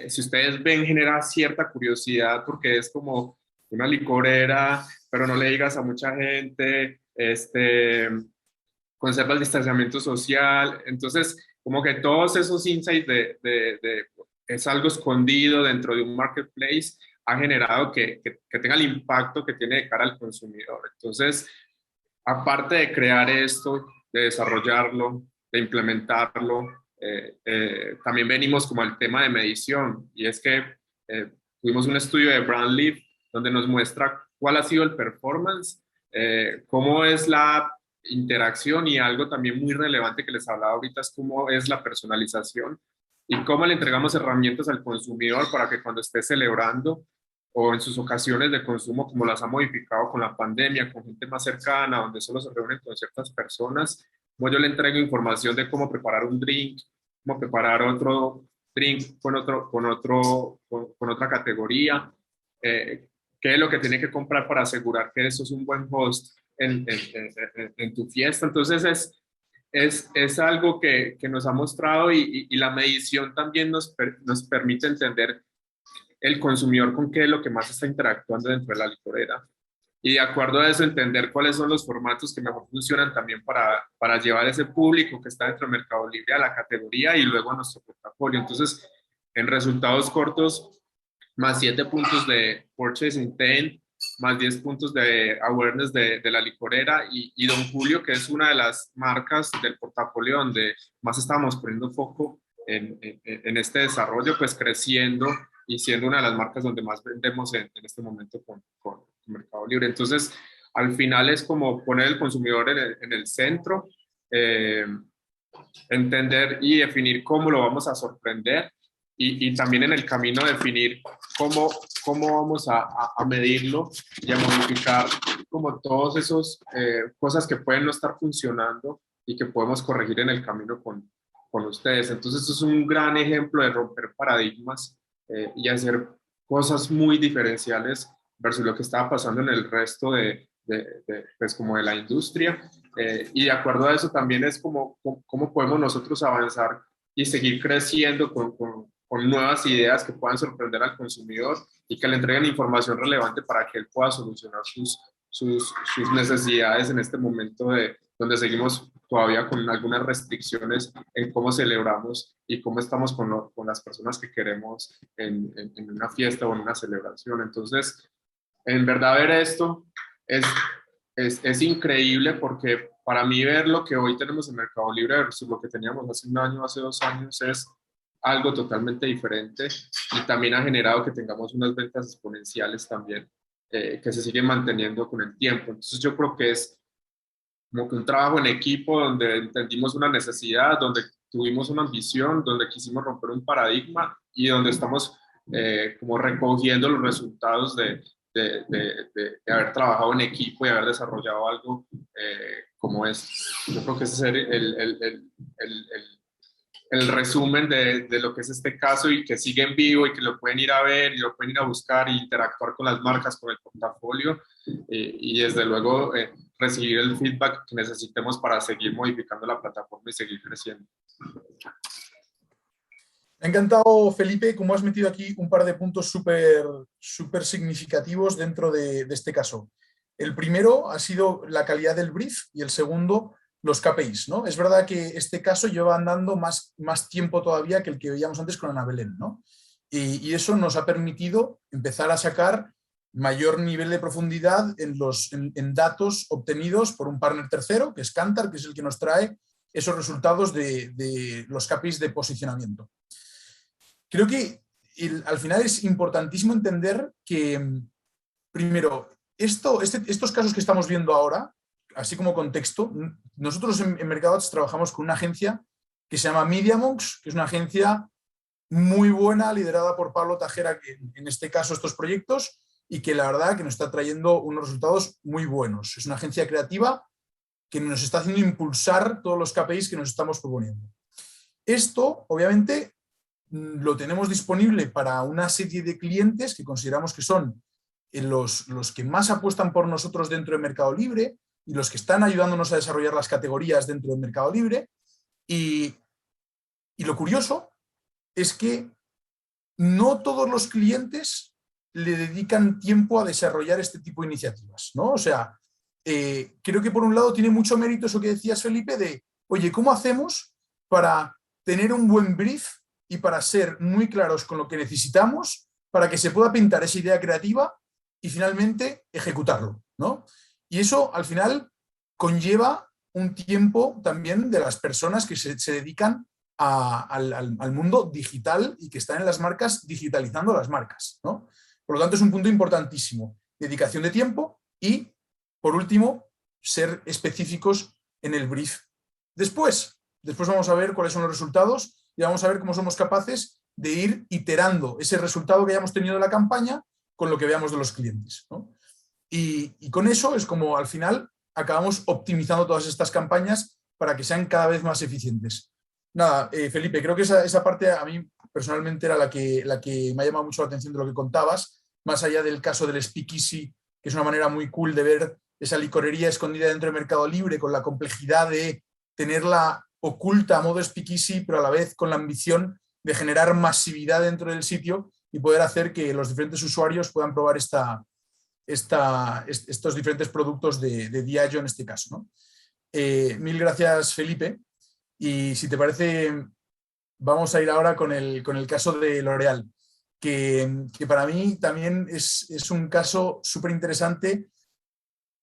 Speaker 4: Si ustedes ven, genera cierta curiosidad porque es como una licorera, pero no le digas a mucha gente, conserva el distanciamiento social. Entonces, como que todos esos insights es algo escondido dentro de un marketplace, ha generado que tenga el impacto que tiene de cara al consumidor. Entonces, aparte de crear esto, de desarrollarlo, de implementarlo, también venimos como al tema de medición, y es que tuvimos un estudio de Brandleaf donde nos muestra cuál ha sido el performance, cómo es la interacción, y algo también muy relevante que les hablaba ahorita es cómo es la personalización y cómo le entregamos herramientas al consumidor para que cuando esté celebrando o en sus ocasiones de consumo, como las ha modificado con la pandemia, con gente más cercana, donde solo se reúnen con ciertas personas, como yo le entrego información de cómo preparar un drink, cómo preparar otro drink con otra categoría, qué es lo que tiene que comprar para asegurar que eso es un buen host en tu fiesta. Entonces es algo que nos ha mostrado, y la medición también nos permite entender el consumidor con qué es lo que más está interactuando dentro de la licorera, y de acuerdo a eso entender cuáles son los formatos que mejor funcionan también para llevar ese público que está dentro del Mercado Libre a la categoría y luego a nuestro portafolio. Entonces, en resultados cortos, más 7 puntos de purchase intent, más 10 puntos de awareness de la licorera, y Don Julio, que es una de las marcas del portafolio donde más estamos poniendo foco en este desarrollo, pues creciendo y siendo una de las marcas donde más vendemos en este momento con Mercado Libre. Entonces, al final es como poner el consumidor en el centro, entender y definir cómo lo vamos a sorprender, y también en el camino definir cómo vamos a medirlo y a modificar como todos esos cosas que pueden no estar funcionando y que podemos corregir en el camino con ustedes. Entonces, esto es un gran ejemplo de romper paradigmas y hacer cosas muy diferenciales versus lo que estaba pasando en el resto pues como de la industria. Y de acuerdo a eso también es cómo podemos nosotros avanzar y seguir creciendo con nuevas ideas que puedan sorprender al consumidor y que le entreguen información relevante para que él pueda solucionar sus necesidades en este momento donde seguimos todavía con algunas restricciones en cómo celebramos y cómo estamos con las personas que queremos en una fiesta o en una celebración. Entonces, en verdad ver esto es increíble, porque para mí ver lo que hoy tenemos en Mercado Libre versus lo que teníamos hace un año, hace 2 años, es algo totalmente diferente, y también ha generado que tengamos unas ventas exponenciales también que se siguen manteniendo con el tiempo. Entonces yo creo que es como que un trabajo en equipo donde entendimos una necesidad, donde tuvimos una ambición, donde quisimos romper un paradigma y donde estamos como recogiendo los resultados de haber trabajado en equipo y haber desarrollado algo como es. Yo creo que ese es el resumen de lo que es este caso, y que sigue en vivo y que lo pueden ir a ver y lo pueden ir a buscar e interactuar con las marcas, con el portafolio, y desde luego recibir el feedback que necesitemos para seguir modificando la plataforma y seguir creciendo.
Speaker 1: Me ha encantado, Felipe, cómo has metido aquí un par de puntos súper significativos dentro de este caso. El primero ha sido la calidad del brief y el segundo, los KPIs, ¿no? Es verdad que este caso lleva andando más tiempo todavía que el que veíamos antes con Ana Belén, ¿no? Y eso nos ha permitido empezar a sacar mayor nivel de profundidad en datos obtenidos por un partner tercero, que es Kantar, que es el que nos trae esos resultados de los KPIs de posicionamiento. Creo que al final es importantísimo entender que, primero, estos casos que estamos viendo ahora, así como contexto, nosotros en Mercado Ads trabajamos con una agencia que se llama Media.Monks, que es una agencia muy buena, liderada por Pablo Tajera, que en este caso estos proyectos, y que la verdad que nos está trayendo unos resultados muy buenos. Es una agencia creativa que nos está haciendo impulsar todos los KPIs que nos estamos proponiendo. Esto, obviamente, lo tenemos disponible para una serie de clientes que consideramos que son los que más apuestan por nosotros dentro de Mercado Libre y los que están ayudándonos a desarrollar las categorías dentro de Mercado Libre. Y lo curioso es que no todos los clientes le dedican tiempo a desarrollar este tipo de iniciativas, ¿no? O sea, creo que por un lado tiene mucho mérito eso que decías, Felipe, de, oye, ¿cómo hacemos para tener un buen brief y para ser muy claros con lo que necesitamos para que se pueda pintar esa idea creativa y finalmente ejecutarlo, ¿no? Y eso, al final, conlleva un tiempo también de las personas que se dedican al mundo digital y que están en las marcas digitalizando las marcas, ¿no? Por lo tanto, es un punto importantísimo. Dedicación de tiempo y, por último, ser específicos en el brief. Después vamos a ver cuáles son los resultados y vamos a ver cómo somos capaces de ir iterando ese resultado que hayamos tenido de la campaña con lo que veamos de los clientes, ¿no? Y con eso es como al final acabamos optimizando todas estas campañas para que sean cada vez más eficientes. Nada, Felipe, creo que esa parte a mí personalmente era la que me ha llamado mucho la atención de lo que contabas, más allá del caso del Speakeasy, que es una manera muy cool de ver esa licorería escondida dentro del Mercado Libre, con la complejidad de tenerla oculta a modo Speakeasy, pero a la vez con la ambición de generar masividad dentro del sitio y poder hacer que los diferentes usuarios puedan probar estos diferentes productos de Diageo en este caso, ¿no? Mil gracias, Felipe. Y si te parece, vamos a ir ahora con el caso de L'Oréal, que para mí también es un caso súper interesante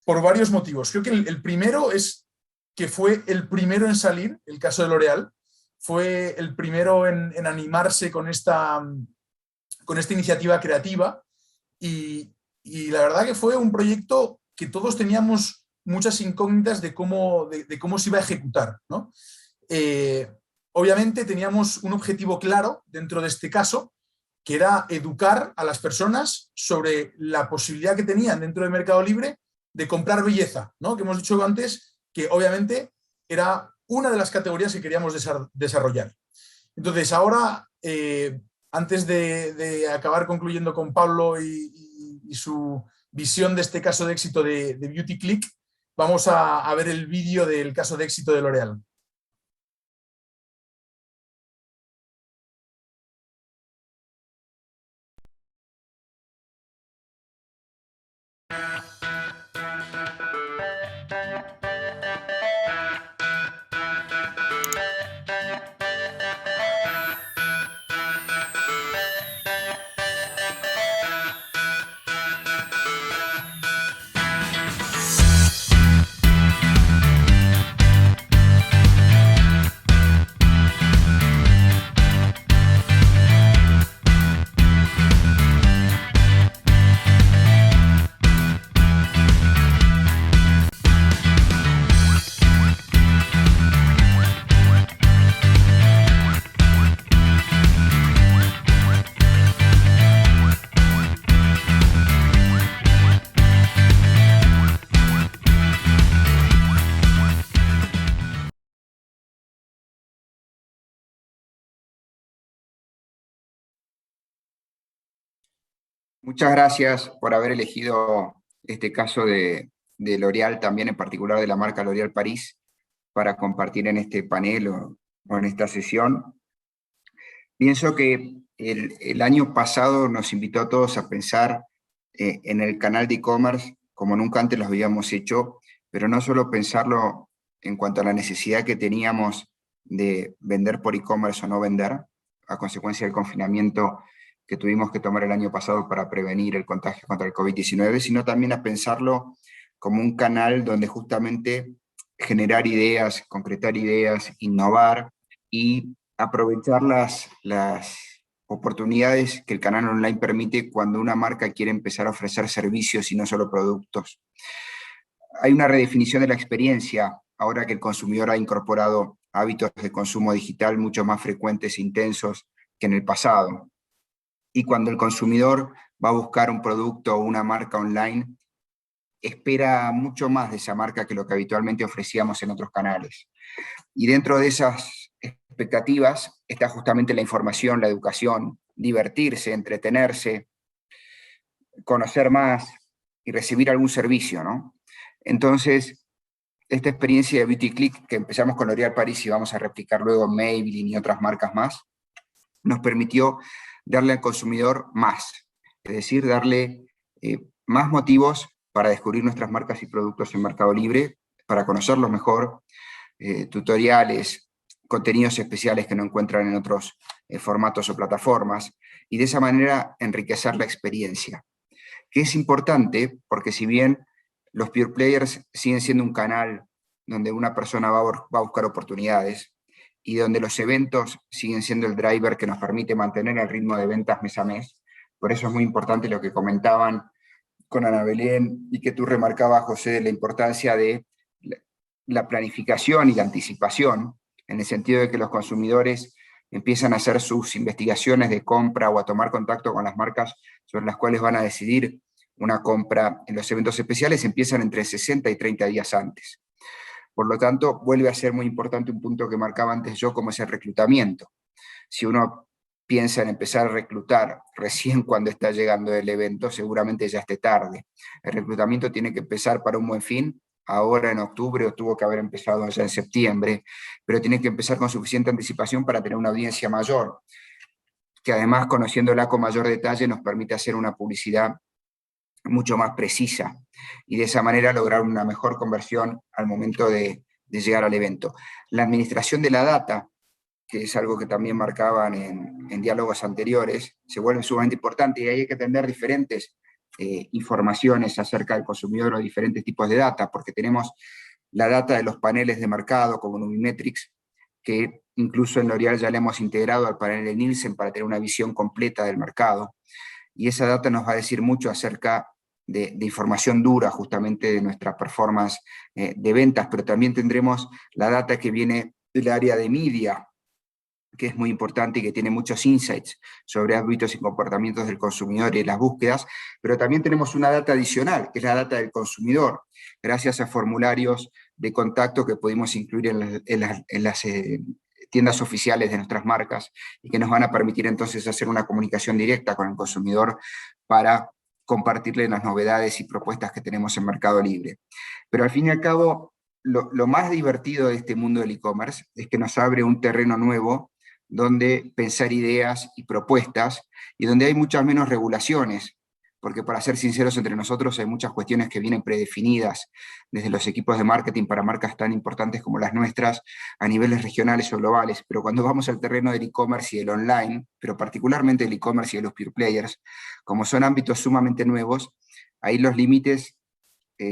Speaker 1: por varios motivos. Creo que el primero es que fue el primero en salir, el caso de L'Oréal, fue el primero en animarse con esta iniciativa creativa y la verdad que fue un proyecto que todos teníamos muchas incógnitas de cómo se iba a ejecutar, ¿no? Obviamente teníamos un objetivo claro dentro de este caso, que era educar a las personas sobre la posibilidad que tenían dentro del Mercado Libre de comprar belleza, ¿no? Que hemos dicho antes que obviamente era una de las categorías que queríamos desarrollar. Entonces ahora, antes de acabar concluyendo con Pablo y su visión de este caso de éxito de Beauty Click, vamos a ver el vídeo del caso de éxito de L'Oréal.
Speaker 3: Muchas gracias por haber elegido este caso de L'Oréal, también en particular de la marca L'Oréal París, para compartir en este panel o en esta sesión. Pienso que el año pasado nos invitó a todos a pensar en el canal de e-commerce como nunca antes lo habíamos hecho, pero no solo pensarlo en cuanto a la necesidad que teníamos de vender por e-commerce o no vender, a consecuencia del confinamiento que tuvimos que tomar el año pasado para prevenir el contagio contra el COVID-19, sino también a pensarlo como un canal donde justamente generar ideas, concretar ideas, innovar y aprovechar las oportunidades que el canal online permite cuando una marca quiere empezar a ofrecer servicios y no solo productos. Hay una redefinición de la experiencia ahora que el consumidor ha incorporado hábitos de consumo digital mucho más frecuentes e intensos que en el pasado. Y cuando el consumidor va a buscar un producto o una marca online, espera mucho más de esa marca que lo que habitualmente ofrecíamos en otros canales. Y dentro de esas expectativas está justamente la información, la educación, divertirse, entretenerse, conocer más y recibir algún servicio, ¿no? Entonces, esta experiencia de Beauty Click, que empezamos con L'Oréal Paris y vamos a replicar luego Maybelline y otras marcas más, nos permitió darle al consumidor más, es decir, darle más motivos para descubrir nuestras marcas y productos en Mercado Libre, para conocerlos mejor, tutoriales, contenidos especiales que no encuentran en otros formatos o plataformas, y de esa manera enriquecer la experiencia. Que es importante porque si bien los pure players siguen siendo un canal donde una persona va a buscar oportunidades, y donde los eventos siguen siendo el driver que nos permite mantener el ritmo de ventas mes a mes. Por eso es muy importante lo que comentaban con Ana Belén y que tú remarcabas, José, de la importancia de la planificación y la anticipación, en el sentido de que los consumidores empiezan a hacer sus investigaciones de compra o a tomar contacto con las marcas sobre las cuales van a decidir una compra en los eventos especiales, empiezan entre 60 y 30 días antes. Por lo tanto, vuelve a ser muy importante un punto que marcaba antes yo, como es el reclutamiento. Si uno piensa en empezar a reclutar recién cuando está llegando el evento, seguramente ya esté tarde. El reclutamiento tiene que empezar para un buen fin, ahora en octubre, o tuvo que haber empezado ya en septiembre, pero tiene que empezar con suficiente anticipación para tener una audiencia mayor, que además, conociéndola con mayor detalle, nos permite hacer una publicidad mucho más precisa, y de esa manera lograr una mejor conversión al momento de llegar al evento. La administración de la data, que es algo que también marcaban en diálogos anteriores, se vuelve sumamente importante, y ahí hay que tener diferentes informaciones acerca del consumidor o diferentes tipos de data, porque tenemos la data de los paneles de mercado como Numimetrics, que incluso en L'Oréal ya le hemos integrado al panel de Nielsen para tener una visión completa del mercado, y esa data nos va a decir mucho acerca de información dura justamente de nuestra performance de ventas, pero también tendremos la data que viene del área de media, que es muy importante y que tiene muchos insights sobre hábitos y comportamientos del consumidor y las búsquedas, pero también tenemos una data adicional, que es la data del consumidor, gracias a formularios de contacto que pudimos incluir en las tiendas oficiales de nuestras marcas, y que nos van a permitir entonces hacer una comunicación directa con el consumidor para compartirle las novedades y propuestas que tenemos en Mercado Libre. Pero al fin y al cabo, lo más divertido de este mundo del e-commerce es que nos abre un terreno nuevo donde pensar ideas y propuestas, y donde hay muchas menos regulaciones, porque para ser sinceros entre nosotros hay muchas cuestiones que vienen predefinidas desde los equipos de marketing para marcas tan importantes como las nuestras a niveles regionales o globales, pero cuando vamos al terreno del e-commerce y del online, pero particularmente del e-commerce y de los pure players, como son ámbitos sumamente nuevos, ahí los límites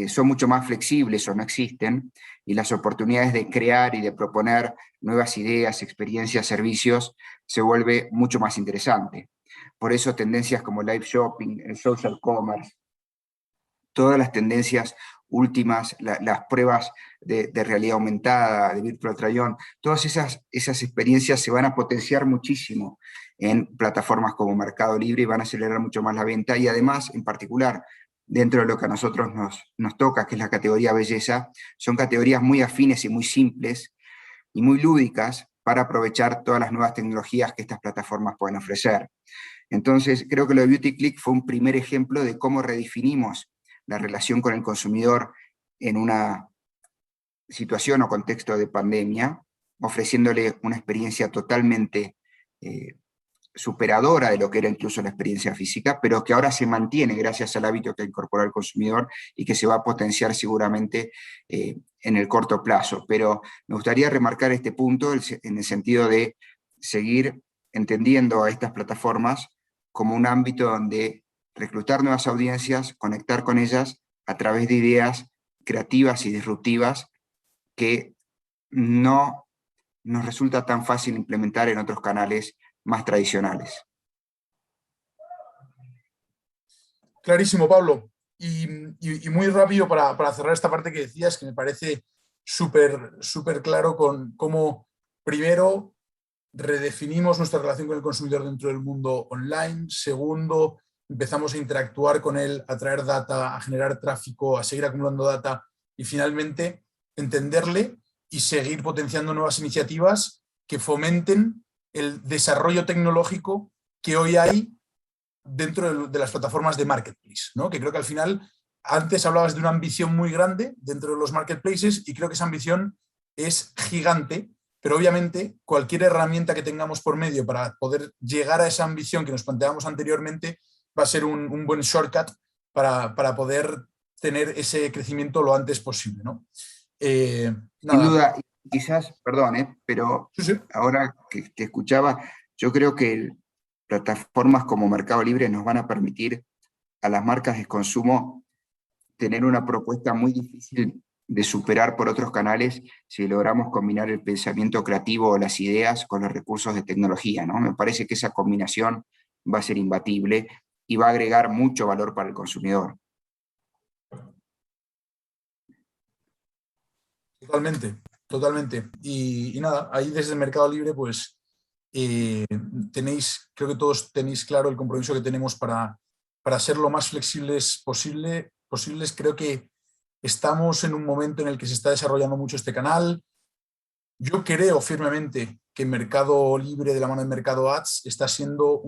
Speaker 3: son mucho más flexibles o no existen, y las oportunidades de crear y de proponer nuevas ideas, experiencias, servicios, se vuelve mucho más interesante. Por eso tendencias como live shopping, el social commerce, todas las tendencias últimas, las pruebas de realidad aumentada, de virtual try-on, todas esas experiencias se van a potenciar muchísimo en plataformas como Mercado Libre y van a acelerar mucho más la venta, y además, en particular, dentro de lo que a nosotros nos toca, que es la categoría belleza, son categorías muy afines y muy simples y muy lúdicas para aprovechar todas las nuevas tecnologías que estas plataformas pueden ofrecer. Entonces, creo que lo de Beauty Click fue un primer ejemplo de cómo redefinimos la relación con el consumidor en una situación o contexto de pandemia, ofreciéndole una experiencia totalmente superadora de lo que era incluso la experiencia física, pero que ahora se mantiene gracias al hábito que incorpora el consumidor y que se va a potenciar seguramente en el corto plazo. Pero me gustaría remarcar este punto en el sentido de seguir entendiendo a estas plataformas como un ámbito donde reclutar nuevas audiencias, conectar con ellas a través de ideas creativas y disruptivas que no nos resulta tan fácil implementar en otros canales más tradicionales.
Speaker 1: Clarísimo, Pablo. Y muy rápido para cerrar esta parte que decías, que me parece súper claro con cómo, primero, redefinimos nuestra relación con el consumidor dentro del mundo online. Segundo, empezamos a interactuar con él, a traer data, a generar tráfico, a seguir acumulando data y finalmente entenderle y seguir potenciando nuevas iniciativas que fomenten el desarrollo tecnológico que hoy hay dentro de las plataformas de marketplace, ¿no? Que creo que al final, antes hablabas de una ambición muy grande dentro de los marketplaces y creo que esa ambición es gigante, pero obviamente cualquier herramienta que tengamos por medio para poder llegar a esa ambición que nos planteábamos anteriormente va a ser un buen shortcut para poder tener ese crecimiento lo antes posible, ¿no?
Speaker 3: Sin duda, quizás, perdón, pero
Speaker 1: sí.
Speaker 3: Ahora que te escuchaba, yo creo que plataformas como Mercado Libre nos van a permitir a las marcas de consumo tener una propuesta muy difícil de superar por otros canales si logramos combinar el pensamiento creativo o las ideas con los recursos de tecnología, ¿no? Me parece que esa combinación va a ser imbatible y va a agregar mucho valor para el consumidor.
Speaker 1: Totalmente. Y nada, ahí desde el Mercado Libre, pues creo que todos tenéis claro el compromiso que tenemos para ser lo más flexibles posibles. Creo que estamos en un momento en el que se está desarrollando mucho este canal. Yo creo firmemente que Mercado Libre, de la mano de Mercado Ads, está siendo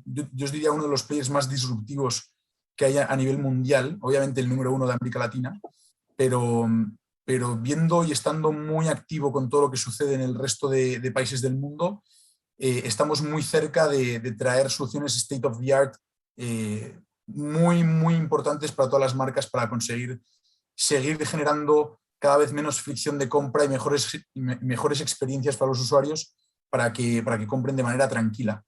Speaker 1: yo os diría uno de los players más disruptivos que hay a nivel mundial, obviamente el número 1 de América Latina, pero viendo y estando muy activo con todo lo que sucede en el resto de países del mundo, estamos muy cerca de traer soluciones state of the art muy importantes para todas las marcas para conseguir seguir generando cada vez menos fricción de compra y mejores experiencias para los usuarios para que compren de manera tranquila,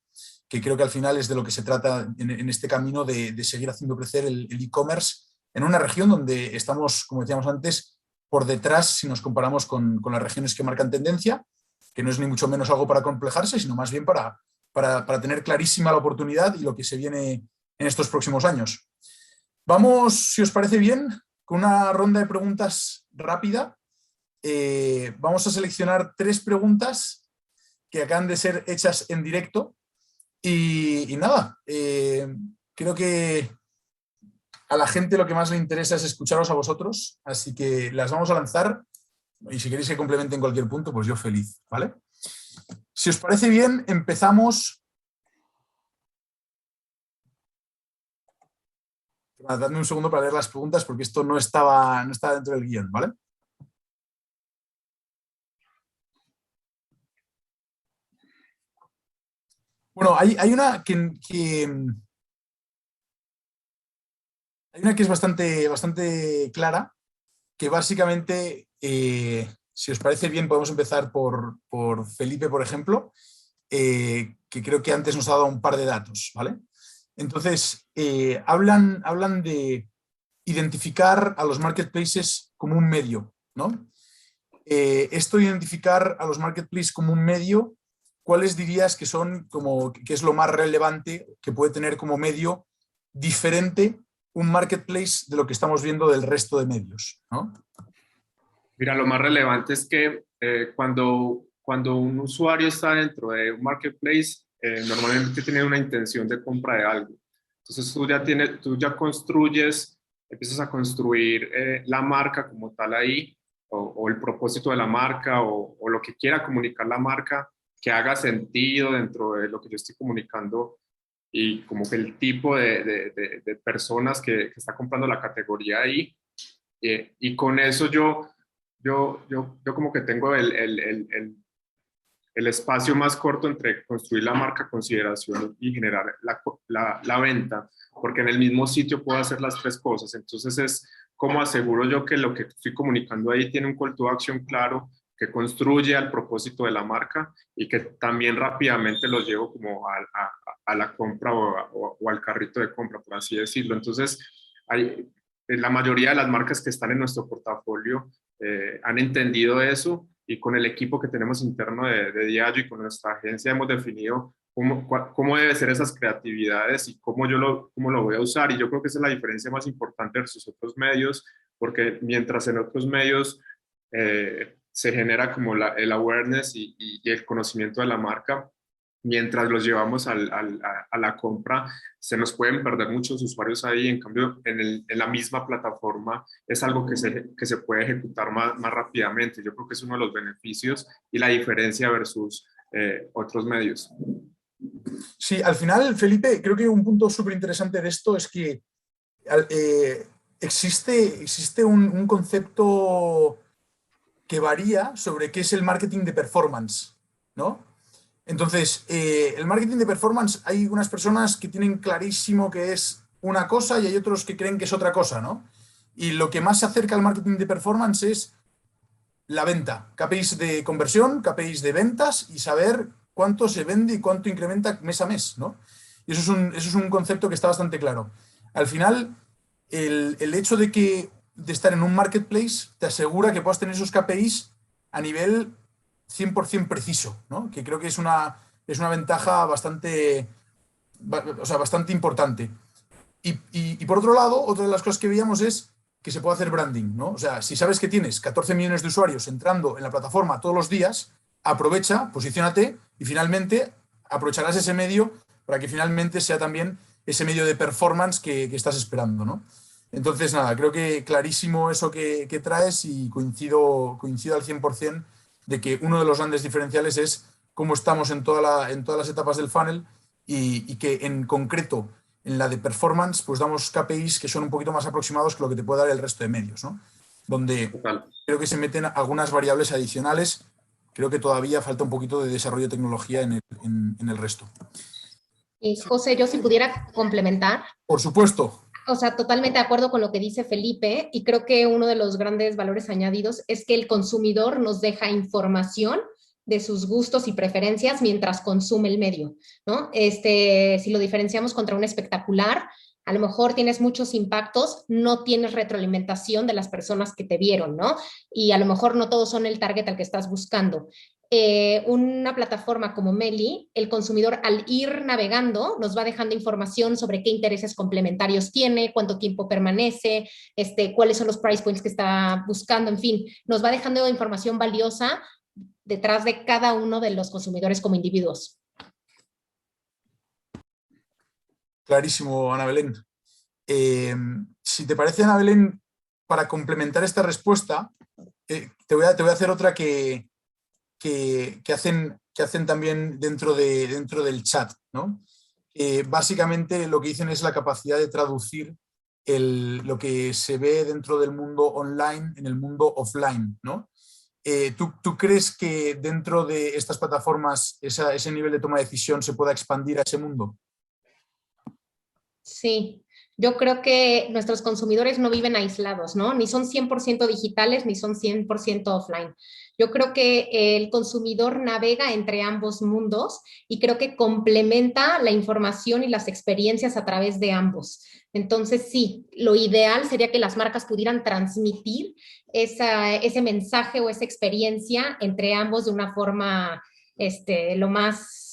Speaker 1: que creo que al final es de lo que se trata en este camino de seguir haciendo crecer el e-commerce en una región donde estamos, como decíamos antes, por detrás si nos comparamos con las regiones que marcan tendencia, que no es ni mucho menos algo para complejarse, sino más bien para tener clarísima la oportunidad y lo que se viene en estos próximos años. Vamos, si os parece bien, con una ronda de preguntas rápida. Vamos a seleccionar 3 preguntas que acaban de ser hechas en directo y nada, creo que a la gente lo que más le interesa es escucharos a vosotros, así que las vamos a lanzar y si queréis que complementen cualquier punto, pues yo feliz, ¿vale? Si os parece bien, empezamos. Dadme un segundo para leer las preguntas porque esto no estaba dentro del guión, ¿vale? Bueno, hay una que es bastante clara, que básicamente, si os parece bien, podemos empezar por Felipe, por ejemplo, que creo que antes nos ha dado un par de datos, ¿vale? Entonces, hablan de identificar a los marketplaces como un medio, ¿no? Esto de identificar a los marketplaces como un medio, ¿cuáles dirías que es lo más relevante que puede tener como medio diferente un marketplace de lo que estamos viendo del resto de medios, ¿no?
Speaker 4: Mira, lo más relevante es que cuando un usuario está dentro de un marketplace, normalmente tiene una intención de compra de algo. Entonces tú ya construyes, empiezas a construir la marca como tal ahí, o el propósito de la marca, o lo que quiera comunicar la marca, que haga sentido dentro de lo que yo estoy comunicando y como que el tipo de personas que está comprando la categoría ahí. Y con eso yo como que tengo el espacio más corto entre construir la marca, consideración y generar la venta, porque en el mismo sitio puedo hacer las 3 cosas. Entonces es como aseguro yo que lo que estoy comunicando ahí tiene un call to action claro, que construye al propósito de la marca y que también rápidamente los llevo como a la compra o al carrito de compra, por así decirlo. Entonces, la mayoría de las marcas que están en nuestro portafolio han entendido eso, y con el equipo que tenemos interno de Diageo y con nuestra agencia hemos definido cómo deben ser esas creatividades y cómo lo voy a usar. Y yo creo que esa es la diferencia más importante versus otros medios, porque mientras en otros medios se genera como el awareness y el conocimiento de la marca, mientras los llevamos a la compra, se nos pueden perder muchos usuarios ahí. En cambio, en la misma plataforma es algo que se puede ejecutar más rápidamente. Yo creo que es uno de los beneficios y la diferencia versus otros medios.
Speaker 1: Sí, al final, Felipe, creo que un punto súper interesante de esto es que existe un concepto que varía sobre qué es el marketing de performance, ¿no? Entonces, el marketing de performance, hay unas personas que tienen clarísimo que es una cosa y hay otros que creen que es otra cosa, ¿no? Y lo que más se acerca al marketing de performance es la venta, KPIs de conversión, KPIs de ventas y saber cuánto se vende y cuánto incrementa mes a mes, ¿no? Y eso es un concepto que está bastante claro. Al final, el hecho de estar en un marketplace te asegura que puedas tener esos KPIs a nivel 100% preciso, ¿no? Que creo que es una ventaja bastante importante. Y por otro lado, otra de las cosas que veíamos es que se puede hacer branding, ¿no? O sea, si sabes que tienes 14 millones de usuarios entrando en la plataforma todos los días, aprovecha, posiciónate y finalmente aprovecharás ese medio para que finalmente sea también ese medio de performance que estás esperando, ¿no? Entonces, nada, creo que clarísimo eso que traes y coincido al 100% de que uno de los grandes diferenciales es cómo estamos en todas las etapas del funnel y que en concreto en la de performance pues damos KPIs que son un poquito más aproximados que lo que te puede dar el resto de medios, ¿no? Donde creo que se meten algunas variables adicionales. Creo que todavía falta un poquito de desarrollo de tecnología en el resto.
Speaker 2: Y José, yo si pudiera complementar.
Speaker 1: Por supuesto.
Speaker 2: O sea, totalmente de acuerdo con lo que dice Felipe, y creo que uno de los grandes valores añadidos es que el consumidor nos deja información de sus gustos y preferencias mientras consume el medio, ¿no? Si lo diferenciamos contra un espectacular, a lo mejor tienes muchos impactos, no tienes retroalimentación de las personas que te vieron, ¿no? Y a lo mejor no todos son el target al que estás buscando. Una plataforma como Meli, el consumidor al ir navegando nos va dejando información sobre qué intereses complementarios tiene, cuánto tiempo permanece, cuáles son los price points que está buscando, en fin, nos va dejando información valiosa detrás de cada uno de los consumidores como individuos.
Speaker 1: Clarísimo, Ana Belén. Si te parece, Ana Belén, para complementar esta respuesta, te voy a hacer otra que hacen también dentro del chat, ¿no? Básicamente lo que dicen es la capacidad de traducir lo que se ve dentro del mundo online en el mundo offline, ¿no? ¿Tú crees que dentro de estas plataformas ese nivel de toma de decisión se pueda expandir a ese mundo?
Speaker 2: Sí, yo creo que nuestros consumidores no viven aislados, ¿no? Ni son 100% digitales, ni son 100% offline. Yo creo que el consumidor navega entre ambos mundos y creo que complementa la información y las experiencias a través de ambos. Entonces, sí, lo ideal sería que las marcas pudieran transmitir ese mensaje o esa experiencia entre ambos de una forma lo más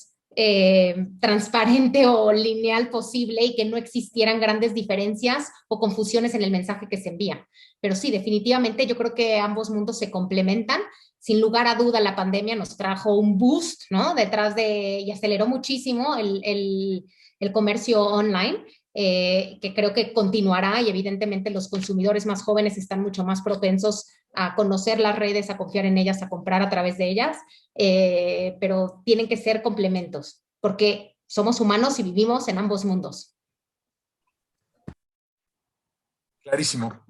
Speaker 2: transparente o lineal posible y que no existieran grandes diferencias o confusiones en el mensaje que se envía. Pero sí, definitivamente yo creo que ambos mundos se complementan. Sin lugar a duda, la pandemia nos trajo un boost, ¿no? Y aceleró muchísimo el comercio online, que creo que continuará, y evidentemente los consumidores más jóvenes están mucho más propensos a conocer las redes, a confiar en ellas, a comprar a través de ellas, pero tienen que ser complementos, porque somos humanos y vivimos en ambos mundos.
Speaker 1: Clarísimo.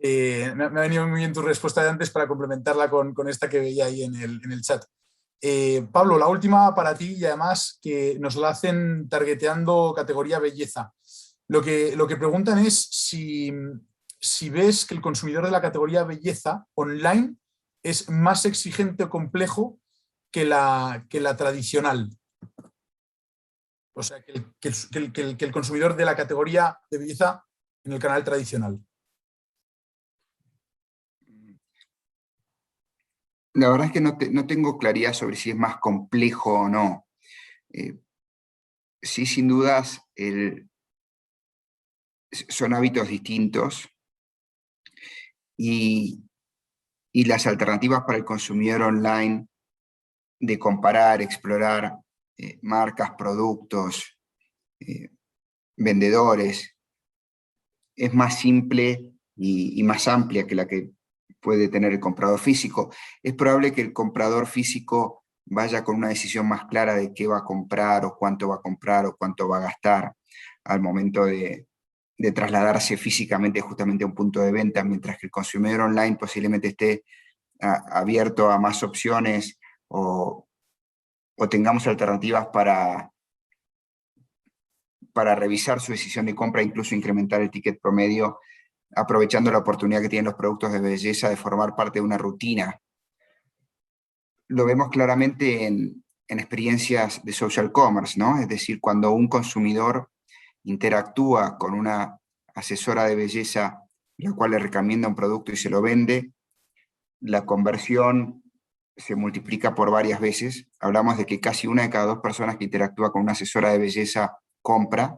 Speaker 1: Me ha venido muy bien tu respuesta de antes para complementarla con esta que veía ahí en el chat. Pablo, la última para ti, y además que nos la hacen targeteando categoría belleza. Lo que preguntan es si ves que el consumidor de la categoría belleza online es más exigente o complejo que la tradicional. O sea, que el consumidor de la categoría de belleza en el canal tradicional.
Speaker 3: La verdad es que no tengo claridad sobre si es más complejo o no. Sí, sin dudas, son hábitos distintos y las alternativas para el consumidor online de comparar, explorar marcas, productos, vendedores, es más simple y más amplia que la que puede tener el comprador físico. Es probable que el comprador físico vaya con una decisión más clara de qué va a comprar o cuánto va a comprar o cuánto va a gastar al momento de trasladarse físicamente justamente a un punto de venta, mientras que el consumidor online posiblemente esté abierto a más opciones o tengamos alternativas para revisar su decisión de compra, incluso incrementar el ticket promedio, aprovechando la oportunidad que tienen los productos de belleza de formar parte de una rutina. Lo vemos claramente en experiencias de social commerce, ¿no? Es decir, cuando un consumidor interactúa con una asesora de belleza, la cual le recomienda un producto y se lo vende, la conversión se multiplica por varias veces. Hablamos de que casi 1 de cada 2 personas que interactúa con una asesora de belleza compra,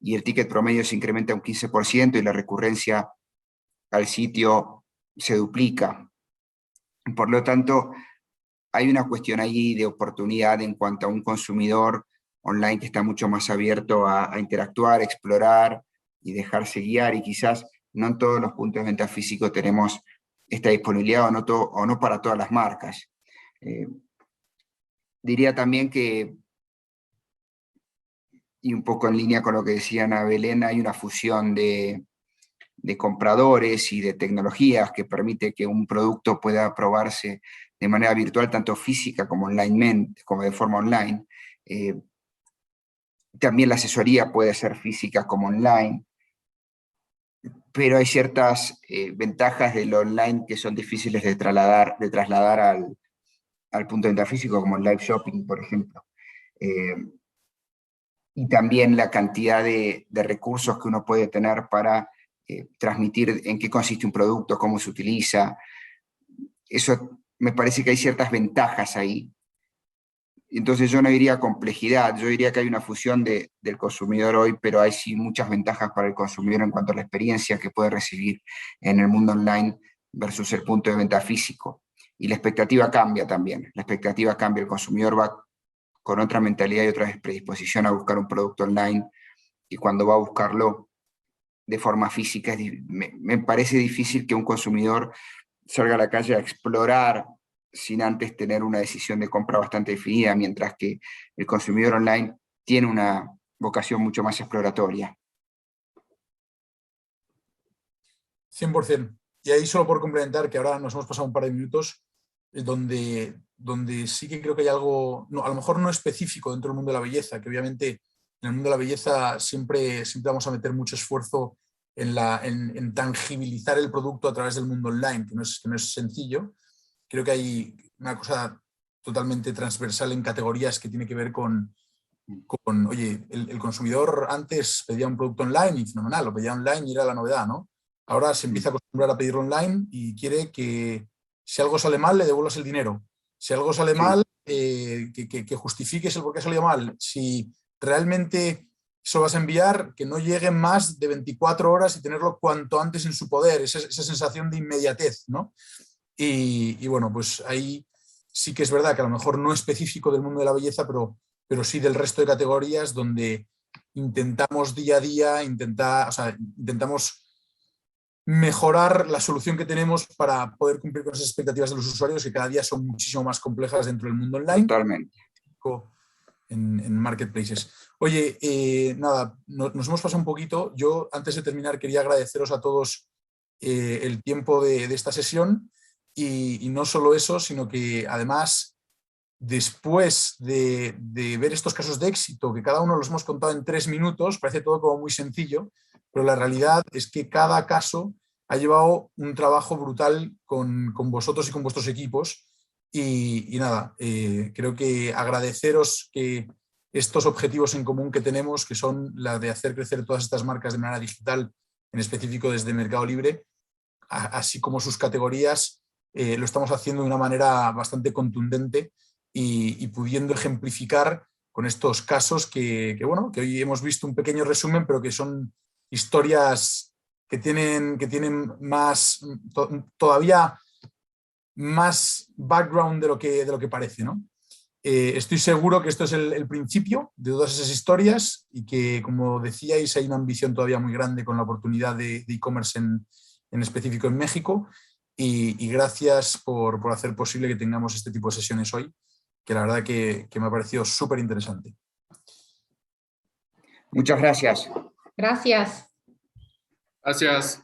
Speaker 3: y el ticket promedio se incrementa un 15% y la recurrencia al sitio se duplica. Por lo tanto, hay una cuestión ahí de oportunidad en cuanto a un consumidor online que está mucho más abierto a interactuar, explorar y dejarse guiar, y quizás no en todos los puntos de venta físicos tenemos esta disponibilidad o no para todas las marcas. Diría también que, y un poco en línea con lo que decía Ana Belén, hay una fusión de compradores y de tecnologías que permite que un producto pueda probarse de manera virtual, tanto física como online, como de forma online. También la asesoría puede ser física como online, pero hay ciertas ventajas del online que son difíciles de trasladar al punto de venta físico, como el live shopping, por ejemplo. Y también la cantidad de recursos que uno puede tener para transmitir en qué consiste un producto, cómo se utiliza. Eso me parece que hay ciertas ventajas ahí. Entonces yo no diría complejidad, yo diría que hay una fusión del consumidor hoy, pero hay sí muchas ventajas para el consumidor en cuanto a la experiencia que puede recibir en el mundo online versus el punto de venta físico. Y la expectativa cambia también, la expectativa cambia, el consumidor va con otra mentalidad y otra predisposición a buscar un producto online, y cuando va a buscarlo de forma física, me parece difícil que un consumidor salga a la calle a explorar sin antes tener una decisión de compra bastante definida, mientras que el consumidor online tiene una vocación mucho más exploratoria.
Speaker 1: 100%. Y ahí solo por complementar, que ahora nos hemos pasado un par de minutos, donde sí que creo que hay algo, no, a lo mejor no específico dentro del mundo de la belleza, que obviamente en el mundo de la belleza siempre vamos a meter mucho esfuerzo en tangibilizar el producto a través del mundo online, que no es sencillo. Creo que hay una cosa totalmente transversal en categorías que tiene que ver con oye, el consumidor antes pedía un producto online y fenomenal, lo pedía online y era la novedad, ¿no? Ahora se empieza a acostumbrar a pedirlo online y quiere que si algo sale mal le devuelvas el dinero. Si algo sale mal, que justifiques el por qué salió mal. Si realmente eso vas a enviar, que no llegue más de 24 horas y tenerlo cuanto antes en su poder, esa sensación de inmediatez, ¿no? Y bueno, pues ahí sí que es verdad que a lo mejor no específico del mundo de la belleza, pero sí del resto de categorías donde intentamos día a día, intentamos mejorar la solución que tenemos para poder cumplir con esas expectativas de los usuarios, que cada día son muchísimo más complejas dentro del mundo online.
Speaker 3: Totalmente.
Speaker 1: En marketplaces. Oye, nada, nos hemos pasado un poquito. Yo, antes de terminar, quería agradeceros a todos el tiempo de esta sesión, y no solo eso, sino que además, después de ver estos casos de éxito, que cada uno los hemos contado en 3 minutos, parece todo como muy sencillo, pero la realidad es que cada caso ha llevado un trabajo brutal con vosotros y con vuestros equipos. Y nada, creo que agradeceros que estos objetivos en común que tenemos, que son la de hacer crecer todas estas marcas de manera digital, en específico desde Mercado Libre, así como sus categorías, lo estamos haciendo de una manera bastante contundente y pudiendo ejemplificar con estos casos que hoy hemos visto un pequeño resumen, pero que son historias que tienen más, todavía más background de lo que parece, ¿no? Estoy seguro que esto es el principio de todas esas historias y que, como decíais, hay una ambición todavía muy grande con la oportunidad de e-commerce en específico en México, y gracias por hacer posible que tengamos este tipo de sesiones hoy, que la verdad que me ha parecido súper interesante.
Speaker 3: Muchas gracias.
Speaker 2: Gracias.
Speaker 4: Gracias.